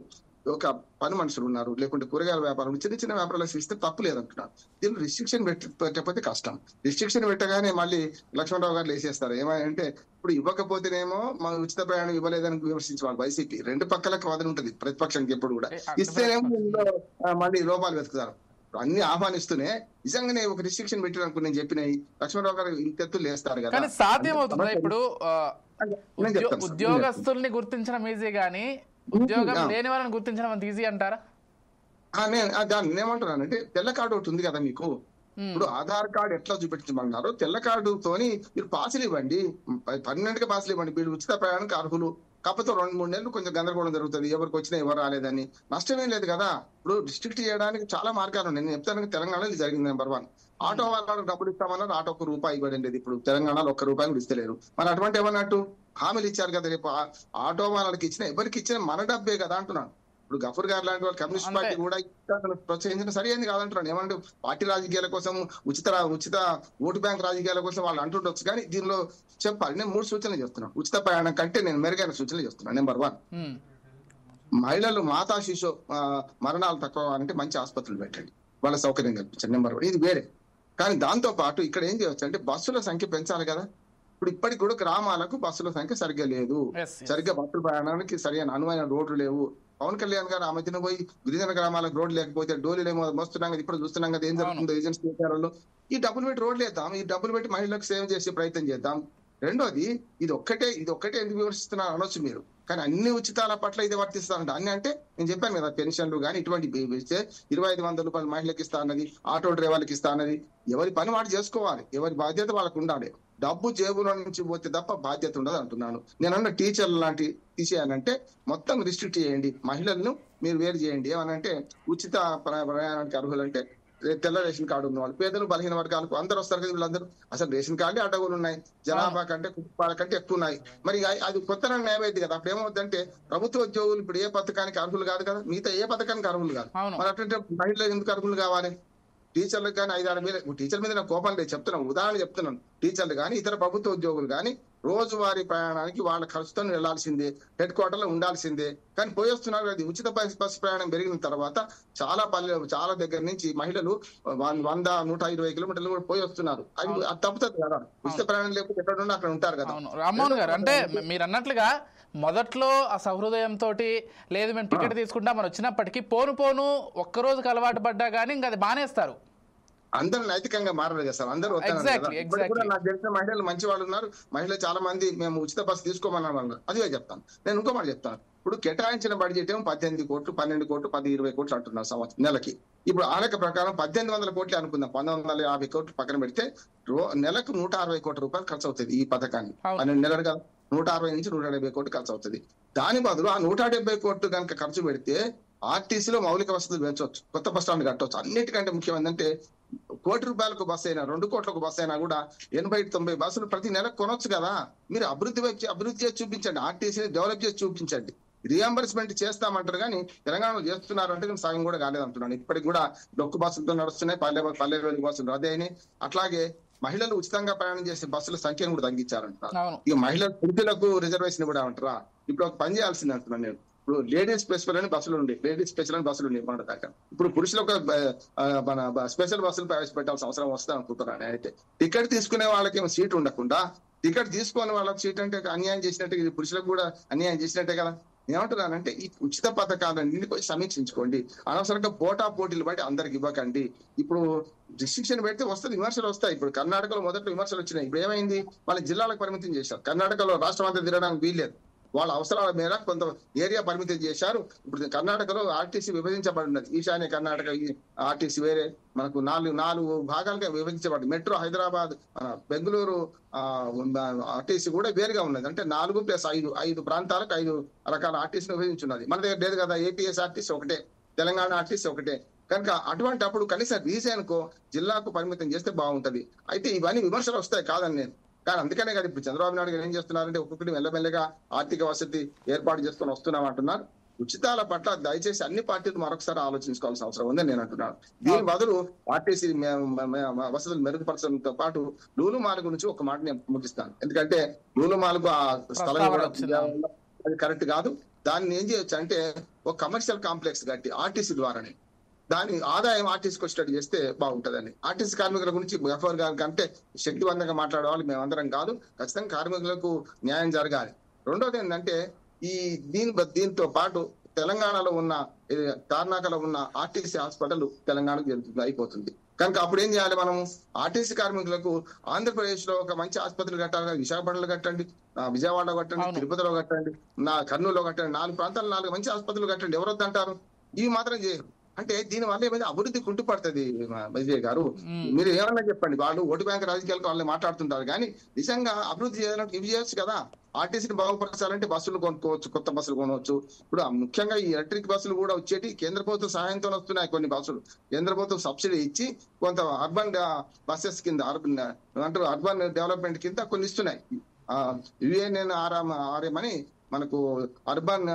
ఒక పని మనుషులు ఉన్నారు, లేకుంటే కూరగాయల వ్యాపారం, చిన్న చిన్న వ్యాపారాలు ఇస్తే తప్పు లేదంటున్నారు. దీన్ని రిస్ట్రిక్షన్ పెట్టకపోతే కష్టం. రిస్ట్రిక్షన్ పెట్టగానే మళ్ళీ లక్ష్మణరావు గారు లేసేస్తారు. ఏమంటే ఇప్పుడు ఇవ్వకపోతేనేమో మా ఉచిత ప్రయాణం ఇవ్వలేదని విమర్శించేవాళ్ళు వైసీపీ. రెండు పక్కలకు వాదన ఉంటుంది ప్రతిపక్షానికి ఎప్పుడు కూడా. ఇస్తేనేమో మళ్ళీ లోపాలు వెతుకుతారు. అన్ని ఆహ్వానిస్తూనే నిజంగానే ఒక రిస్ట్రిక్షన్ పెట్టిననుకో నేను చెప్పినవి లక్ష్మణరావు గారు ఇంకెత్తులు లేస్తారు కదా. సాధ్యం అవుతుందా? ఇప్పుడు ఉద్యోగస్తుల్ని గుర్తించడం ఈజీ గానీ ఉద్యోగం లేని వాళ్ళని గుర్తించడం అంత ఈజీ అంటారా? దాన్ని ఏమంటున్నానంటే తెల్ల కార్డు ఒకటి ఉంది కదా మీకు. ఇప్పుడు ఆధార్ కార్డు ఎట్లా చూపించమన్నారు, తెల్ల కార్డుతోని మీరు పాసులు ఇవ్వండి, పర్మనెంట్ గా పాసులు ఇవ్వండి. వీళ్ళు ఉచిత ప్రయాణానికి అర్హులు. కాకపోతే 2-3 నెలలు కొంచెం గందరగోళం జరుగుతుంది, ఎవరికి వచ్చినా ఎవరు రాలేదని. నష్టమేం లేదు కదా. ఇప్పుడు డిస్ట్రిక్ట్ చేయడానికి చాలా మార్గాలు ఉన్నాయి. నేను చెప్తాను తెలంగాణలో ఇది జరిగింది. నెంబర్ 1, ఆటో వాళ్ళకి డబ్బులు ఇస్తామన్నారు, ఆటోకు ₹1 ఇవ్వడం లేదు. ఇప్పుడు తెలంగాణలో ₹1 కూడా ఇస్తలేరు. మరి అటువంటి ఏమన్నట్టు హామీలు ఇచ్చారు కదా, రేపు ఆటో వాళ్ళకి ఇచ్చిన ఎవరికి ఇచ్చిన మన డబ్బే కదా అంటున్నాను. ఇప్పుడు గఫూర్ గారు లాంటి వాళ్ళు కమ్యూనిస్ట్ పార్టీ కూడా ప్రోత్సహించడం సరి అయింది కాదంటున్నాను. ఏమంటే పార్టీ రాజకీయాల కోసం, ఉచిత ఓటు బ్యాంక్ రాజకీయాల కోసం వాళ్ళు అంటుండొచ్చు, కానీ దీనిలో చెప్పాలి. నేను 3 సూచనలు చెప్తున్నాను. ఉచిత ప్రయాణం కంటే నేను మెరుగైన సూచనలు చెప్తున్నాను. నెంబర్ 1, మహిళలు మాతా శిశు మరణాలు తక్కువ అంటే మంచి ఆసుపత్రులు పెట్టండి, వాళ్ళ సౌకర్యం కల్పించండి. నెంబర్ 1 ఇది వేరే. కానీ దాంతో పాటు ఇక్కడ ఏం చేయవచ్చు అంటే బస్సుల సంఖ్య పెంచాలి కదా. ఇప్పుడు ఇప్పటికి కూడా గ్రామాలకు బస్సుల సంఖ్య సరిగ్గా లేదు. సరిగ్గా బస్సుల ప్రయాణానికి సరైన అనువైన రోడ్లు లేవు. పవన్ కళ్యాణ్ గారు ఆ మధ్యన పోయి గిరిజన గ్రామాలకు రోడ్లు లేకపోతే డోలీలేమో మోస్తున్నాం కదా. ఇప్పుడు చూస్తున్నాం కదా ఏం జరుగుతుందో ఏజెన్సీ వ్యాపారాల్లో. ఈ డబ్బులు పెట్టి రోడ్లు వేద్దాం, ఈ డబ్బులు పెట్టి మహిళలకు సేవ చేసే ప్రయత్నం చేద్దాం. రెండోది, ఇది ఒక్కటే ఎందుకు విమర్శిస్తున్నారు అనొచ్చు మీరు, కానీ అన్ని ఉచితాల పట్ల ఇది వర్తిస్తారంట. అన్ని అంటే నేను చెప్పాను కదా, పెన్షన్లు కానీ ఇటువంటి ఇస్తే 2,500 రూపాయలు మహిళలకు ఇస్తా అన్నది, ఆటో డ్రైవర్లకు ఇస్తా అన్నది. ఎవరి పని వాడు చేసుకోవాలి, ఎవరి బాధ్యత వాళ్ళకు ఉండాలి. డబ్బు జేబులో నుంచి పోతే తప్ప బాధ్యత ఉండదు అంటున్నాను. నేనన్న టీచర్లు లాంటి తీసేయాలంటే మొత్తం రిస్ట్రిక్ట్ చేయండి, మహిళలను మీరు వేరు చేయండి. ఏమనంటే ఉచిత ప్రయాణానికి అర్హులంటే తెల్ల రేషన్ కార్డు ఉన్న వాళ్ళు, పేదలు బలహీన వర్గాలకు అందరూ వస్తారు కదా. వీళ్ళందరూ అసలు రేషన్ కార్డు అడ్డగోలు ఉన్నాయి, జనాభా కంటే కుటుంబాల కంటే ఎక్కువ ఉన్నాయి. మరి అది కొత్త న్యాయమైంది కదా. అప్పుడు ఏమవుతుందంటే ప్రభుత్వ ఉద్యోగులు ఇప్పుడు ఏ పథకానికి అర్హులు కాదు కదా, మిగతా ఏ పథకానికి అర్హులు కాదు. మరి అటువంటి మహిళలు ఎందుకు అర్హులు కావాలి? టీచర్లకు కానీ 5-6 వేల, టీచర్ మీద నాకు కోపం లేదు చెప్తున్నాను, ఉదాహరణ చెప్తున్నాను. టీచర్లు కానీ ఇతర ప్రభుత్వ ఉద్యోగులు కానీ రోజువారీ ప్రయాణానికి వాళ్ళ ఖర్చుతో వెళ్లాల్సిందే, హెడ్ క్వార్టర్ లో ఉండాల్సిందే. కానీ పోయేస్తున్నారు. అది ఉచిత బస్సు ప్రయాణం పెరిగిన తర్వాత చాలా దగ్గర నుంచి మహిళలు 100-120 కిలోమీటర్లు కూడా పోయి వస్తున్నారు. అది తప్పుతుంది కదా. ఉచిత ప్రయాణం లేకపోతే ఎక్కడ ఉన్నా అక్కడ ఉంటారు కదా. రామ్మోహన్ గారు, అంటే మీరు అన్నట్లుగా మొదట్లో ఆ సహృదయంతో లేదు మేము టికెట్ తీసుకుంటాం అని వచ్చినప్పటికీ పోను ఒక్కరోజుకి అలవాటు పడ్డా కానీ ఇంకా అది మానేస్తారు. అందరూ నైతికంగా మారలేదు కదా సార్. అందరూ నాకు తెలిసిన మహిళలు మంచి వాళ్ళు ఉన్నారు. మహిళలు చాలా మంది మేము ఉచిత బస్సు తీసుకోమన్నారు వాళ్ళు. అదే చెప్తాను. నేను ఇంకో మాట చెప్తాను. ఇప్పుడు కేటాయించిన బడ్జెట్ ఏమో 18 కోట్లు, 12 కోట్లు, 10-20 కోట్లు అంటున్నారు సంవత్సరం నెలకి. ఇప్పుడు ఆ లెక్క ప్రకారం 1800 కోట్లు అనుకుందాం. 1950 కోట్లు పక్కన పెడితే నెలకు 160 కోట్ల రూపాయలు ఖర్చు అవుతుంది ఈ పథకాన్ని. 12 నెలలు కదా, 160 నుంచి 170 కోట్లు ఖర్చు అవుతుంది. దాని బదులు ఆ 170 కోట్లు కనుక ఖర్చు పెడితే ఆర్టీసీలో మౌలిక వసతులు పెంచవచ్చు, కొత్త బస్ స్టాండ్ కట్టవచ్చు. అన్నిటికంటే ముఖ్యం ఏంటంటే ₹1 బస్సు అయినా 2 కోట్లకు బస్సు అయినా కూడా 80-90 బస్సులు ప్రతి నెలకు కొనొచ్చు కదా. మీరు అభివృద్ధి చేసి చూపించండి, ఆర్టీసీని డెవలప్ చేసి చూపించండి. రియంబర్స్మెంట్ చేస్తామంటారు కానీ తెలంగాణలో చేస్తున్నారు అంటే సగం కూడా కాలేదంటున్నాను. ఇప్పటికి కూడా డొక్కు బస్సులతో నడుస్తున్నాయి, పల్లె వెలుగు బస్సులు రద్దు అయినాయి. అట్లాగే మహిళలు ఉచితంగా ప్రయాణం చేసే బస్సుల సంఖ్యను కూడా తగ్గించారంటారు. ఇక మహిళల పురుషులకు రిజర్వేషన్ కూడా అంటారా? ఇప్పుడు ఒక పని చేయాల్సింది అంటున్నాను నేను. ఇప్పుడు లేడీస్ స్పెషల్ అని బస్సులు ఉండే, లేడీస్ స్పెషల్ అని బస్సులు ఉండే మన దాకా. ఇప్పుడు పురుషులకు మన స్పెషల్ బస్సులు ప్రవేశపెట్టాల్సిన అవసరం వస్తుంది అనుకుంటున్నాను. అయితే టికెట్ తీసుకునే వాళ్ళకి ఏమో సీట్ ఉండకుండా టికెట్ తీసుకునే వాళ్ళకి సీట్ అంటే అన్యాయం చేసినట్టే, ఇది పురుషులకు కూడా అన్యాయం చేసినట్టే కదా. ఏమంటున్నానంటే ఈ ఉచిత పథకాలన్నీ కొంచెం సమీక్షించుకోండి. అనవసరంగా పోటా పోటీలు బట్టి అందరికి ఇవ్వకండి. ఇప్పుడు రిస్ట్రిక్షన్ పెడితే వస్తుంది, విమర్శలు వస్తాయి. ఇప్పుడు కర్ణాటకలో మొదట్లో విమర్శలు వచ్చినాయి, ఇప్పుడు ఏమైంది, వాళ్ళ జిల్లాలకు పరిమితం చేశారు. కర్ణాటకలో రాష్ట్రం అంతా తిరగడానికి వీల్లేదు, వాళ్ళ అవసరాల మేర కొంత ఏరియా పరిమితం చేశారు. ఇప్పుడు కర్ణాటకలో ఆర్టీసీ విభజించబడినది, ఈశాన్య కర్ణాటక ఆర్టీసీ వేరే, మనకు నాలుగు భాగాలుగా విభజించబడింది. మెట్రో హైదరాబాద్, బెంగళూరు ఆర్టీసీ కూడా వేరుగా ఉన్నది. అంటే 4+5 ప్రాంతాలకు 5 రకాల ఆర్టీసీని విభజించున్నది. మన దగ్గర లేదు కదా, ఏపీఎస్ ఆర్టీసీ ఒకటే, తెలంగాణ ఆర్టీసీ ఒకటే. కనుక అటువంటి అప్పుడు కనీసం రీజన్ కో జిల్లాకు పరిమితం చేస్తే బాగుంటది. అయితే ఇవన్నీ విమర్శలు వస్తాయి కాదని నేను, కానీ అందుకనే కదా ఇప్పుడు చంద్రబాబు నాయుడు గారు ఏం చేస్తున్నారంటే ఒక్కొక్కటి మెల్లమెల్లగా ఆర్థిక వసతి ఏర్పాటు చేసుకొని వస్తున్నాం అంటున్నారు. ఉచితాల పట్ల దయచేసి అన్ని పార్టీలు మరొకసారి ఆలోచించుకోవాల్సిన అవసరం ఉందని నేను అంటున్నాను. దీని బదులు ఆర్టీసీ వసతులు మెరుగుపరచడంతో పాటు లూలు మాల్ గురించి ఒక మాట నేను ముగిస్తాను. ఎందుకంటే లూలు మాల్కు ఆ స్థలం అది కరెక్ట్ కాదు. దాన్ని ఏం చేయొచ్చు అంటే ఒక కమర్షియల్ కాంప్లెక్స్ కట్టి ఆర్టీసీ ద్వారానే దాని ఆదాయం ఆర్టీసీకి వచ్చేటట్టు చేస్తే బాగుంటుందని. ఆర్టీసీ కార్మికుల గురించి గఫర్ గారి కంటే శక్తివంతంగా మాట్లాడేవాళ్ళు మేమందరం కాదు. ఖచ్చితంగా కార్మికులకు న్యాయం జరగాలి. రెండోది ఏంటంటే దీంతో పాటు తెలంగాణలో ఉన్న తార్నాకలో ఉన్న ఆర్టీసీ హాస్పిటల్ తెలంగాణకు అయిపోతుంది. కనుక అప్పుడు ఏం చేయాలి, మనం ఆర్టీసీ కార్మికులకు ఆంధ్రప్రదేశ్ లో ఒక మంచి ఆసుపత్రులు కట్టాలి. విశాఖపట్నంలో కట్టండి, విజయవాడలో కట్టండి, తిరుపతిలో కట్టండి, కర్నూలులో కట్టండి, 4 ప్రాంతాల్లో 4 మంచి ఆసుపత్రులు కట్టండి. ఎవరు వద్దంటారు? ఇవి మాత్రం చేయరు. అంటే దీని వల్ల ఏమైనా అభివృద్ధి కుంటుపడుతుంది. విజయ్ గారు మీరు ఏమన్నా చెప్పండి, వాళ్ళు ఓటు బ్యాంక్ రాజకీయాలకు వాళ్ళు మాట్లాడుతుంటారు, కానీ నిజంగా అభివృద్ధి చేయాలంటే ఇవి చేయొచ్చు కదా. ఆర్టీసీని బాగుపరచాలంటే బస్సులు కొనుక్కోవచ్చు, కొత్త బస్సులు కొనవచ్చు. ఇప్పుడు ముఖ్యంగా ఈ ఎలక్ట్రిక్ బస్సులు కూడా వచ్చేటి కేంద్ర ప్రభుత్వ సహాయంతో వస్తున్నాయి. కొన్ని బస్సులు కేంద్ర ప్రభుత్వం సబ్సిడీ ఇచ్చి కొంత అర్బన్ బస్సెస్ కింద అర్బన్ డెవలప్మెంట్ కింద కొన్ని ఇస్తున్నాయి. UNNRM అని మనకు అర్బన్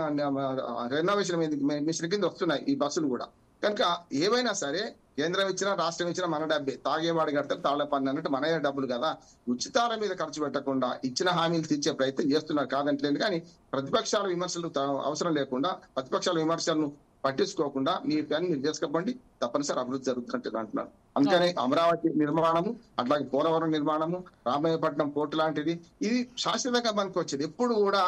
రెనోవేషన్ మిషన్ కింద వస్తున్నాయి ఈ బస్సులు కూడా. కనుక ఏవైనా సరే కేంద్రం ఇచ్చినా రాష్ట్రం ఇచ్చినా మన డబ్బే, తాగేవాడు కడతారు తాళ్ల పన్ను అన్నట్టు మన డబ్బులు కదా. ఉచితాల మీద ఖర్చు పెట్టకుండా ఇచ్చిన హామీలు తీర్చే ప్రయత్నం చేస్తున్నారు కాదంటలేదు. కానీ ప్రతిపక్షాల విమర్శలు అవసరం లేకుండా, ప్రతిపక్షాల విమర్శలను పట్టించుకోకుండా మీ పని మీరు చేసుకోండి, తప్పనిసరి అభివృద్ధి జరుగుతున్నట్టు అంటున్నారు. అందుకని అమరావతి నిర్మాణము, అట్లాగే పోలవరం నిర్మాణము, రామాయపట్నం పోర్టు లాంటిది ఇది శాశ్వతంగా మనకు వచ్చేది. ఎప్పుడు కూడా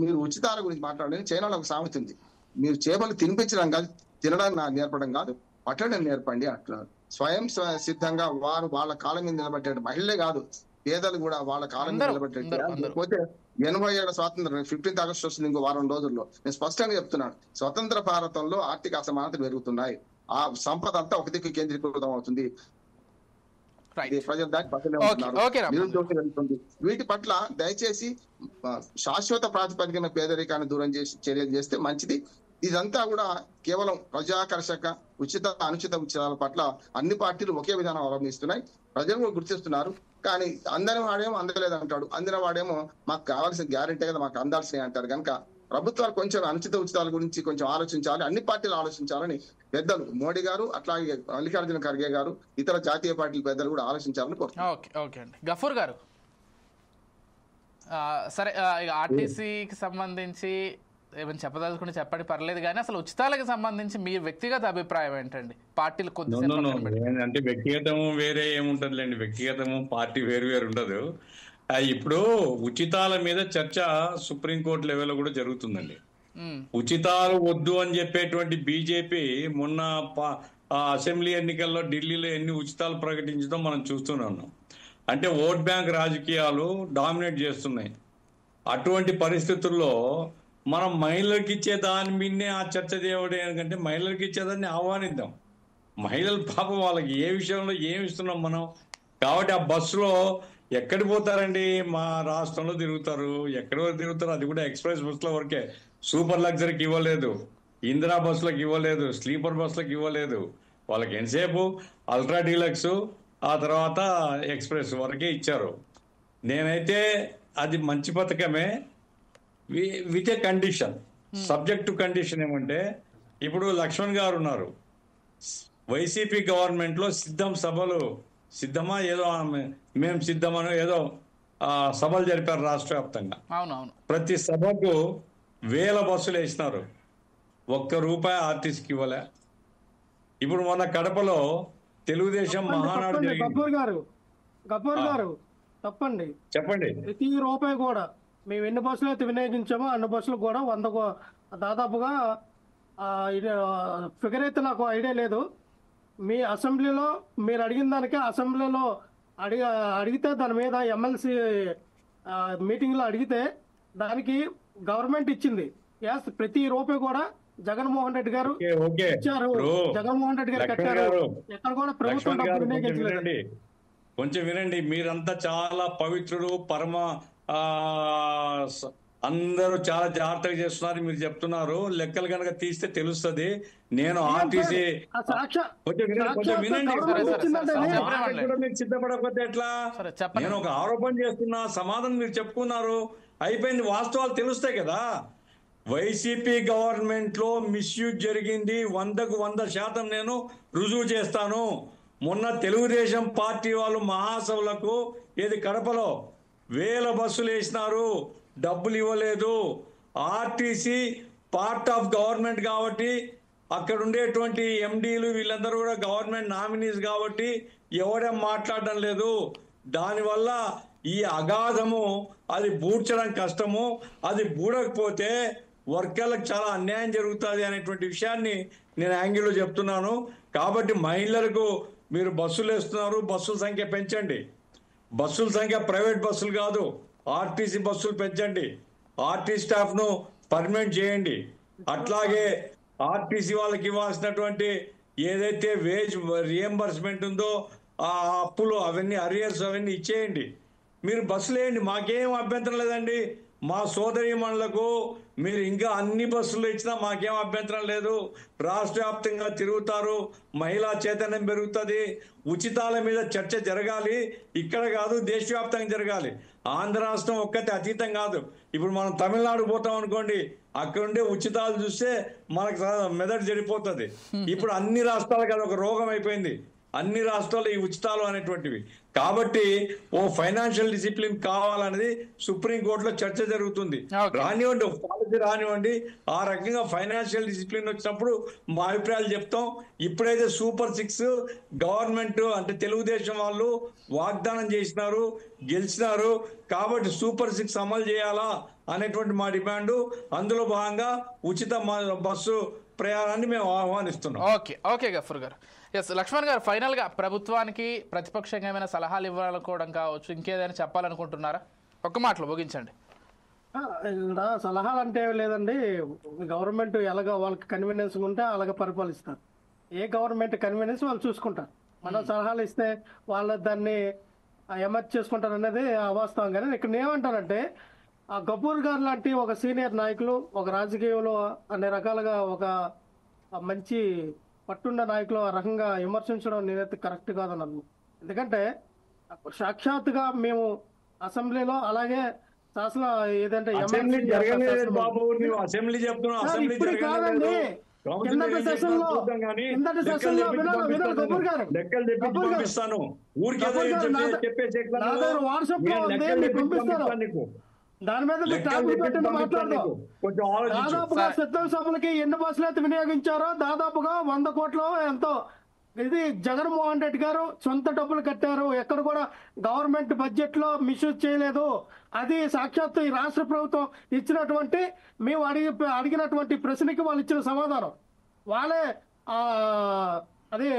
మీరు ఉచితాల గురించి మాట్లాడలేదు. చైనాలో ఒక సామెత ఉంది, మీరు చేపలు తినిపించడం కాదు, తినడం నేర్పడం కాదు, పట్టడం నేర్పండి అంటున్నారు. స్వయం సిద్ధంగా వారు వాళ్ళ కాలం మీద నిలబెట్టాడు. మహిళలే కాదు, పేదలు కూడా వాళ్ళ కాలం మీద నిలబెట్టాడు. పోతే 80 ఏళ్ల స్వాతంత్రం 15th ఆగస్టు వస్తుంది ఇంకో వారం రోజుల్లో. నేను స్పష్టంగా చెప్తున్నాను, స్వతంత్ర భారతంలో ఆర్థిక అసమానతలు పెరుగుతున్నాయి. ఆ సంపద అంతా ఒక దిక్కు కేంద్రీకృతం అవుతుంది. ప్రజలు దాన్ని పక్కనే ఉంటున్నారు, నిరుద్యోగం వెళ్తుంది. వీటి పట్ల దయచేసి శాశ్వత ప్రాతిపదికన పేదరికాన్ని దూరం చేసి చర్యలు చేస్తే మంచిది. ఇదంతా కూడా కేవలం ప్రజాకర్షక అనుచిత ఉచితాల పట్ల అన్ని పార్టీలు ఒకే విధానం అవలంబిస్తున్నాయి. ప్రజలు కూడా గుర్తిస్తున్నారు. కానీ అందని వాడేమో అందలేదు అంటాడు, అందిన వాడేమో మాకు కావాల్సిన గ్యారెంటీ కదా మాకు అందాల్సినవి అంటారు. కనుక ప్రభుత్వాలు కొంచెం అనుచిత ఉచితాల గురించి కొంచెం ఆలోచించాలి, అన్ని పార్టీలు ఆలోచించాలని పెద్దలు మోడీ గారు, అట్లాగే మల్లికార్జున ఖర్గే గారు, ఇతర జాతీయ పార్టీల పెద్దలు కూడా ఆలోచించాలని కోరుతున్నారు. ఓకే అండి. గఫూర్ గారు, సరే ఆర్టీసీకి సంబంధించి ఏమైనా చెప్పదలుచుకుంటే చెప్పండి, పర్లేదు. కానీ అసలు ఉచితాలకు సంబంధించి మీ వ్యక్తిగత అభిప్రాయం ఏంటండి? పార్టీలు కొద్దిసేపు అంటే వ్యక్తిగతము వేరే ఏముంటదిలేండి, వ్యక్తిగతము పార్టీ వేరు ఉండదు. ఇప్పుడు ఉచితాల మీద చర్చ సుప్రీంకోర్టు లెవెల్లో కూడా జరుగుతుందండి. ఉచితాలు వద్దు అని చెప్పేటువంటి బీజేపీ మొన్న అసెంబ్లీ ఎన్నికల్లో ఢిల్లీలో ఎన్ని ఉచితాలు ప్రకటించడం మనం చూస్తున్నాం. అంటే ఓట్ బ్యాంక్ రాజకీయాలు డామినేట్ చేస్తున్నాయి. అటువంటి పరిస్థితుల్లో మనం మహిళలకు ఇచ్చే దాని మీదనే ఆ చర్చ చేయడం ఎందుకంటే మహిళలకు ఇచ్చేదాన్ని ఆహ్వానిద్దాం. మహిళలు పాపం వాళ్ళకి ఏ విషయంలో ఏమి ఇస్తున్నాం మనం. కాబట్టి ఆ బస్సులో ఎక్కడికి పోతారండి? మా రాష్ట్రంలో తిరుగుతారు, ఎక్కడి వరకు తిరుగుతారు, అది కూడా ఎక్స్ప్రెస్ బస్సుల వరకే. సూపర్ లగ్జరీకి ఇవ్వలేదు, ఇందిరా బస్సులకు ఇవ్వలేదు, స్లీపర్ బస్సులకు ఇవ్వలేదు. వాళ్ళకి ఎంతసేపు అల్ట్రా డీలక్స్, ఆ తర్వాత ఎక్స్ప్రెస్ వరకే ఇచ్చారు. నేనైతే అది మంచి పథకమే, with a condition, subject to condition. ఏమంటే ఇప్పుడు లక్ష్మణ్ గారు ఉన్నారు, వైసీపీ గవర్నమెంట్ లో సిద్ధమా ఏదో మేము సిద్ధమనో ఏదో సభలు జరిపారు రాష్ట్ర వ్యాప్తంగా. ప్రతి సభకు వేల బస్సులు వేసినారు, ఒక్క రూపాయి ఆర్టీసీకి ఇవ్వలే. ఇప్పుడు మొన్న కడపలో తెలుగుదేశం మహానాడు జరిగింది. గబ్బర్ గారు తప్పండి, చెప్పండి. ప్రతి రూపాయి కూడా మేము ఎన్ని బస్సులు అయితే వినియోగించామో అన్ని బస్సులు కూడా దాదాపుగా ఫిగర్ అయితే నాకు ఐడియా లేదు. మీ అసెంబ్లీలో మీరు అడిగిన దానికి అసెంబ్లీలో అడిగితే దాని మీద ఎమ్మెల్సీ మీటింగ్లో అడిగితే దానికి గవర్నమెంట్ ఇచ్చింది. ప్రతి రూపాయి కూడా జగన్మోహన్ రెడ్డి గారు ఇచ్చారు, జగన్మోహన్ రెడ్డి గారు కట్టారు. ఎక్కడ కూడా ప్రభుత్వం డబ్బు వినియోగించలేదు. కొంచెం వినండి, మీరంతా చాలా పవిత్రుడు, అందరూ చాలా జాగ్రత్తగా చేస్తున్నారు. మీరు చెప్తున్నారు, లెక్కలు కనుక తీస్తే తెలుస్తుంది. నేను ఆర్టీసీ మీరు సిద్ధపడకపోతే ఎట్లా? నేను ఒక ఆరోపణ చేస్తున్నా, సమాధానం మీరు చెప్పుకున్నారు, అయిపోయింది. వాస్తవాలు తెలుస్తాయి కదా. వైసీపీ గవర్నమెంట్ లో మిస్యూజ్ జరిగింది 100% నేను రుజువు చేస్తాను. మొన్న తెలుగుదేశం పార్టీ వాళ్ళు మహాసభలకు కడపలో వేల బస్సులు వేసినారు, డబ్బులు ఇవ్వలేదు. ఆర్టీసీ పార్ట్ ఆఫ్ గవర్నమెంట్ కాబట్టి అక్కడ ఉండేటువంటి ఎండీలు వీళ్ళందరూ కూడా గవర్నమెంట్ నామినీస్ కాబట్టి ఎవడేం మాట్లాడడం లేదు. దానివల్ల ఈ అగాధము అది బూడ్చడం కష్టము. అది బూడకపోతే వర్కర్లకు చాలా అన్యాయం జరుగుతుంది అనేటువంటి విషయాన్ని నేను యాంగిల్లో చెప్తున్నాను. కాబట్టి మహిళలకు మీరు బస్సులు వేస్తున్నారు, బస్సుల సంఖ్య పెంచండి. బస్సుల సంఖ్య ప్రైవేట్ బస్సులు కాదు, ఆర్టీసీ బస్సులు పెంచండి. ఆర్టీసీ స్టాఫ్ ను పర్మనెంట్ చేయండి. అట్లాగే ఆర్టీసీ వాళ్ళకి ఇవ్వాల్సినటువంటి ఏదైతే వేజ్ రియంబర్స్మెంట్ ఉందో ఆ అప్పులు అవన్నీ అరియర్స్ అవన్నీ ఇచ్చేయండి. మీరు బస్సులు వేయండి, మాకేం అభ్యంతరం లేదండి. మా సోదరీమణులకు మీరు ఇంకా అన్ని బస్సులు ఇచ్చినా మాకేం అభ్యంతరం లేదు. రాష్ట్ర వ్యాప్తంగా తిరుగుతారు, మహిళా చైతన్యం పెరుగుతుంది. ఉచితాల మీద చర్చ జరగాలి, ఇక్కడ కాదు దేశవ్యాప్తంగా జరగాలి. ఆంధ్ర రాష్ట్రం ఒక్కటే అతీతం కాదు. ఇప్పుడు మనం తమిళనాడు పోతాం అనుకోండి, అక్కడ ఉండే ఉచితాలు చూస్తే మనకు మెదడు చెడిపోతుంది. ఇప్పుడు అన్ని రాష్ట్రాలకు అది ఒక రోగం అయిపోయింది, అన్ని రాష్ట్రాలు ఈ ఉచితాలు అనేటువంటివి. కాబట్టి ఓ ఫైనాన్షియల్ డిసిప్లిన్ కావాలనేది సుప్రీంకోర్టులో చర్చ జరుగుతుంది. రానివ్వండి, పాలసీ రానివ్వండి. ఆ రకంగా ఫైనాన్షియల్ డిసిప్లిన్ వచ్చినప్పుడు మా అభిప్రాయాలు చెప్తాం. ఇప్పుడైతే సూపర్ 6 గవర్నమెంట్ అంటే తెలుగుదేశం వాళ్ళు వాగ్దానం చేసినారు, గెలిచినారు. కాబట్టి సూపర్ 6 అమలు చేయాలా అనేటువంటి మా డిమాండ్. అందులో భాగంగా ఉచిత బస్సు ప్రయాణాన్ని మేము ఆహ్వానిస్తున్నాం. ఓకే గఫూర్ గారు. ఎస్ లక్ష్మణ్ గారు, ఫైనల్ గా ప్రభుత్వానికి ప్రతిపక్షంగా ఏమైనా సలహాలు ఇవ్వాలనుకోవడం కావచ్చు, ఇంకేదైనా చెప్పాలనుకుంటున్నారా? ఒక్క మాటలో ముగించండి. ఇక్కడ సలహాలు అంటే లేదండి. గవర్నమెంట్ ఎలాగో వాళ్ళకి కన్వీనియన్స్ ఉంటే అలాగ పరిపాలిస్తారు. ఏ గవర్నమెంట్ కన్వీనియన్స్ వాళ్ళు చూసుకుంటారు. మనం సలహాలు ఇస్తే వాళ్ళు దాన్ని ఎమర్జ్ చేసుకుంటారు అనేది అవాస్తవం. కానీ ఇక్కడ ఏమంటారంటే ఆ గఫూర్ గారు లాంటి ఒక సీనియర్ నాయకులు, ఒక రాజకీయంలో అన్ని రకాలుగా ఒక మంచి పట్టున్న నాయకులు ఆ రకంగా విమర్శించడం నేనైతే కరెక్ట్ కాదన్నాను. ఎందుకంటే సాక్షాత్తుగా మేము అసెంబ్లీలో అలాగే శాసన ఏదంటే కిందటి సెషన్ లో గఫూర్ గారు వాట్సాప్ లో ఉంది, మీకు పంపిస్తాను. దాని మీద మీరు ట్యాబ్లు పెట్టండి, మాట్లాడదాం. దాదాపుగా శాసనసభలకి ఎన్ని బస్సులు అయితే వినియోగించారో దాదాపుగా 100 కోట్లు ఎంతో. ఇది జగన్మోహన్ రెడ్డి గారు సొంత డబ్బులు కట్టారు. ఎక్కడ కూడా గవర్నమెంట్ బడ్జెట్ లో మిస్యూజ్ చేయలేదు. అది సాక్షాత్తు ఈ రాష్ట్ర ప్రభుత్వం ఇచ్చినటువంటి మేము అడిగినటువంటి ప్రశ్నకి వాళ్ళు ఇచ్చిన సమాధానం. వాళ్ళే అదే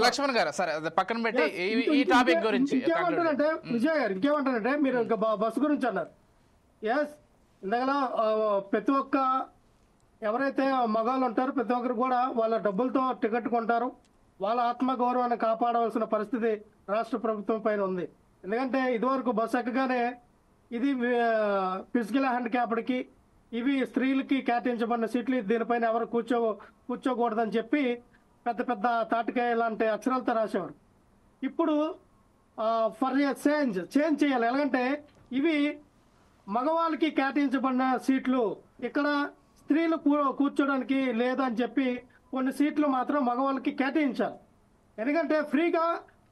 లక్ష్మణ్ గారు సరే పక్కన పెట్టి ఈ టాపిక్ గురించి ఇంకేమంటారంటే విజయ్ గారు, ఇంకేమంటారంటే మీరు బస్సు గురించి అన్నారు. ఎస్, ఇందులో ప్రతి ఒక్క ఎవరైతే మగాళ్ళు ఉంటారో ప్రతి ఒక్కరు కూడా వాళ్ళ డబ్బులతో టికెట్ కొంటారు. వాళ్ళ ఆత్మగౌరవాన్ని కాపాడవలసిన పరిస్థితి రాష్ట్ర ప్రభుత్వం పైన ఉంది. ఎందుకంటే ఇదివరకు బస్సు ఎక్కగానే ఇది ఫిజికల్ హ్యాండిక్యాప్డ్కి, ఇవి స్త్రీలకి కేటాయించబడిన సీట్లు, దీనిపైన ఎవరు కూర్చోకూడదని చెప్పి పెద్ద పెద్ద తాటికాయ లాంటి అక్షరాలతో రాసేవారు. ఇప్పుడు ఫర్ చేంజ్ చేయాలి. ఎలాగంటే ఇవి మగవాళ్ళకి కేటాయించబడిన సీట్లు, ఇక్కడ స్త్రీలు కూర్చోడానికి లేదని చెప్పి కొన్ని సీట్లు మాత్రం మగవాళ్ళకి కేటాయించాలి. ఎందుకంటే ఫ్రీగా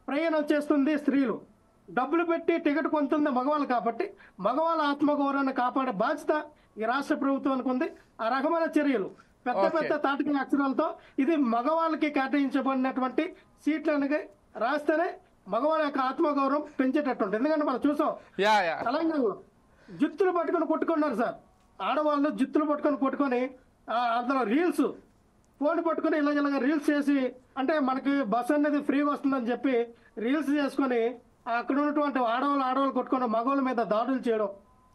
ప్రయాణం చేస్తుంది స్త్రీలు. డబ్బులు పెట్టి టికెట్ కొంటుంది మగవాళ్ళు కాబట్టి మగవాళ్ళ ఆత్మగౌరవాన్ని కాపాడే బాధ్యత ఈ రాష్ట్ర ప్రభుత్వానికి ఉంది. ఆ రకమైన చర్యలు పెద్ద పెద్ద తాటికి అక్షరాలతో ఇది మగవాళ్ళకి కేటాయించబడినటువంటి సీట్లని రాస్తేనే మగవాళ్ళ యొక్క ఆత్మగౌరవం పెంచేటట్టు. ఎందుకంటే మనం చూసాం తెలంగాణలో జుత్తులు పట్టుకొని కొట్టుకున్నారు సార్. ఆడవాళ్ళు జుత్తులు పట్టుకొని అందులో రీల్స్ ఫోన్ పట్టుకొని ఇలాగ రీల్స్ చేసి, అంటే మనకి బస్ అనేది ఫ్రీగా వస్తుందని చెప్పి రీల్స్ చేసుకొని అక్కడ ఉన్నటువంటి ఆడవాళ్ళు కొట్టుకొని మగవాళ్ళ మీద దాడులు చేయడం,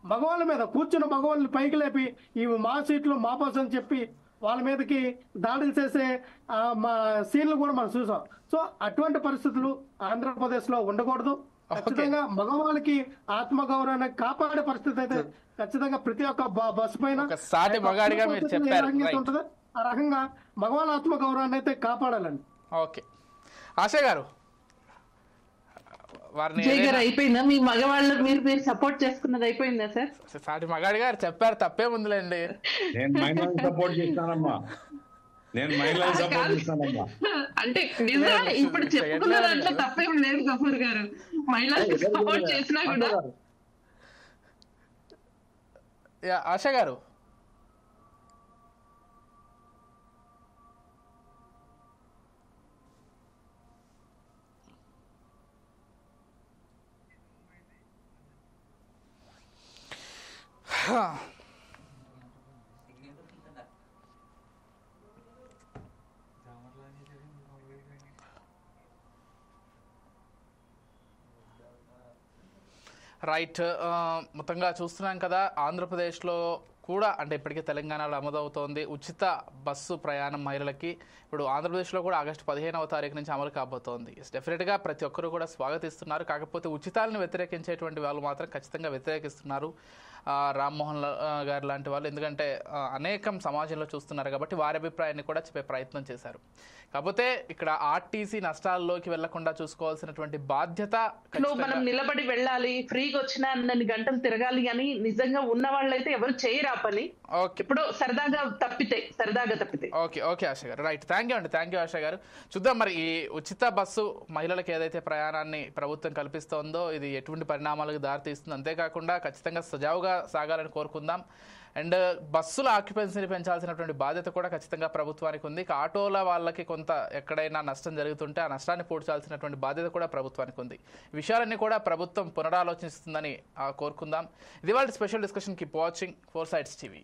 మగవాళ్ళ మీద కూర్చున్న మగవాళ్ళని పైకి లేపి ఇవి మా సీట్లు మా బస్ అని చెప్పి వాళ్ళ మీదకి దాడులు చేసే మా సీన్లు కూడా మనం చూసాం. సో అటువంటి పరిస్థితులు ఆంధ్రప్రదేశ్లో ఉండకూడదు. ఖచ్చితంగా మగవాళ్ళకి ఆత్మగౌరవాన్ని కాపాడే పరిస్థితి అయితే ఖచ్చితంగా ప్రతి ఒక్క బస్సు పైన ఉంటుంది. ఆ రకంగా మగవాళ్ళ ఆత్మగౌరవాన్ని అయితే కాపాడాలండి. ఓకే ఆశ గారు, అయిపోయిందా మీ మగవాళ్ళు మీరు సపోర్ట్ చేసుకున్నది అయిపోయిందా సార్? సాటి మగాడి గారు చెప్పారు, తప్పే ఉందిలేండి. నేను మహిళలను సపోర్ట్ చేస్తానమ్మా, అంటే నిజంగా ఇప్పుడు చెప్పుకున్న దాంట్లో తప్పేం లేదు గఫూర్ గారు. మహిళలకు సపోర్ట్ చేసినా కూడా. ఆశ గారు, రైట్, మొత్తంగా చూస్తున్నాం కదా ఆంధ్రప్రదేశ్లో కూడా, అంటే ఇప్పటికే తెలంగాణలో అమలవుతోంది ఉచిత బస్సు ప్రయాణం మహిళలకి. ఇప్పుడు ఆంధ్రప్రదేశ్లో కూడా ఆగస్టు 15వ తారీఖు నుంచి అమలు కాబోతోంది. డెఫినెట్గా ప్రతి ఒక్కరు కూడా స్వాగతిస్తున్నారు. కాకపోతే ఉచితాలను వ్యతిరేకించేటువంటి వాళ్ళు మాత్రం ఖచ్చితంగా వ్యతిరేకిస్తున్నారు, రామ్మోహన్ గారు లాంటి వాళ్ళు. ఎందుకంటే అనేకం సమాజంలో చూస్తున్నారు కాబట్టి వారి అభిప్రాయాన్ని కూడా చెప్పే ప్రయత్నం చేశారు. కాకపోతే ఇక్కడ ఆర్టీసీ నష్టాల్లోకి వెళ్లకుండా చూసుకోవాల్సినటువంటి బాధ్యత మనం నిలబడి వెళ్ళాలి, ఫ్రీగా వచ్చిన అన్ని గంటలు తిరగాలి అని నిజంగా ఉన్న వాళ్ళైతే ఎవరు చేయరా పని. ఇప్పుడు సరదాగా తప్పితే. ఓకే ఓకే ఆశ గారు, రైట్, థ్యాంక్ యూ ఆశ గారు. చూద్దాం మరి ఈ ఉచిత బస్సు మహిళలకు ఏదైతే ప్రయాణాన్ని ప్రభుత్వం కల్పిస్తోందో ఇది ఎటువంటి పరిణామాలకు దారితీస్తుంది. అంతేకాకుండా ఖచ్చితంగా సజావుగా సాగాలని కోరుకుందాం. అండ్ బస్సుల ఆక్యుపెన్సీని పెంచాల్సినటువంటి బాధ్యత కూడా ఖచ్చితంగా ప్రభుత్వానికి ఉంది. ఆటోల వాళ్ళకి కొంత ఎక్కడైనా నష్టం జరుగుతుంటే ఆ నష్టాన్ని పూడ్చాల్సినటువంటి బాధ్యత కూడా ప్రభుత్వానికి ఉంది. ఈ విషయాలన్నీ కూడా ప్రభుత్వం పునరాలోచిస్తుందని కోరుకుందాం. ఇది వాళ్ళ special discussion. Keep watching 4 Sides TV.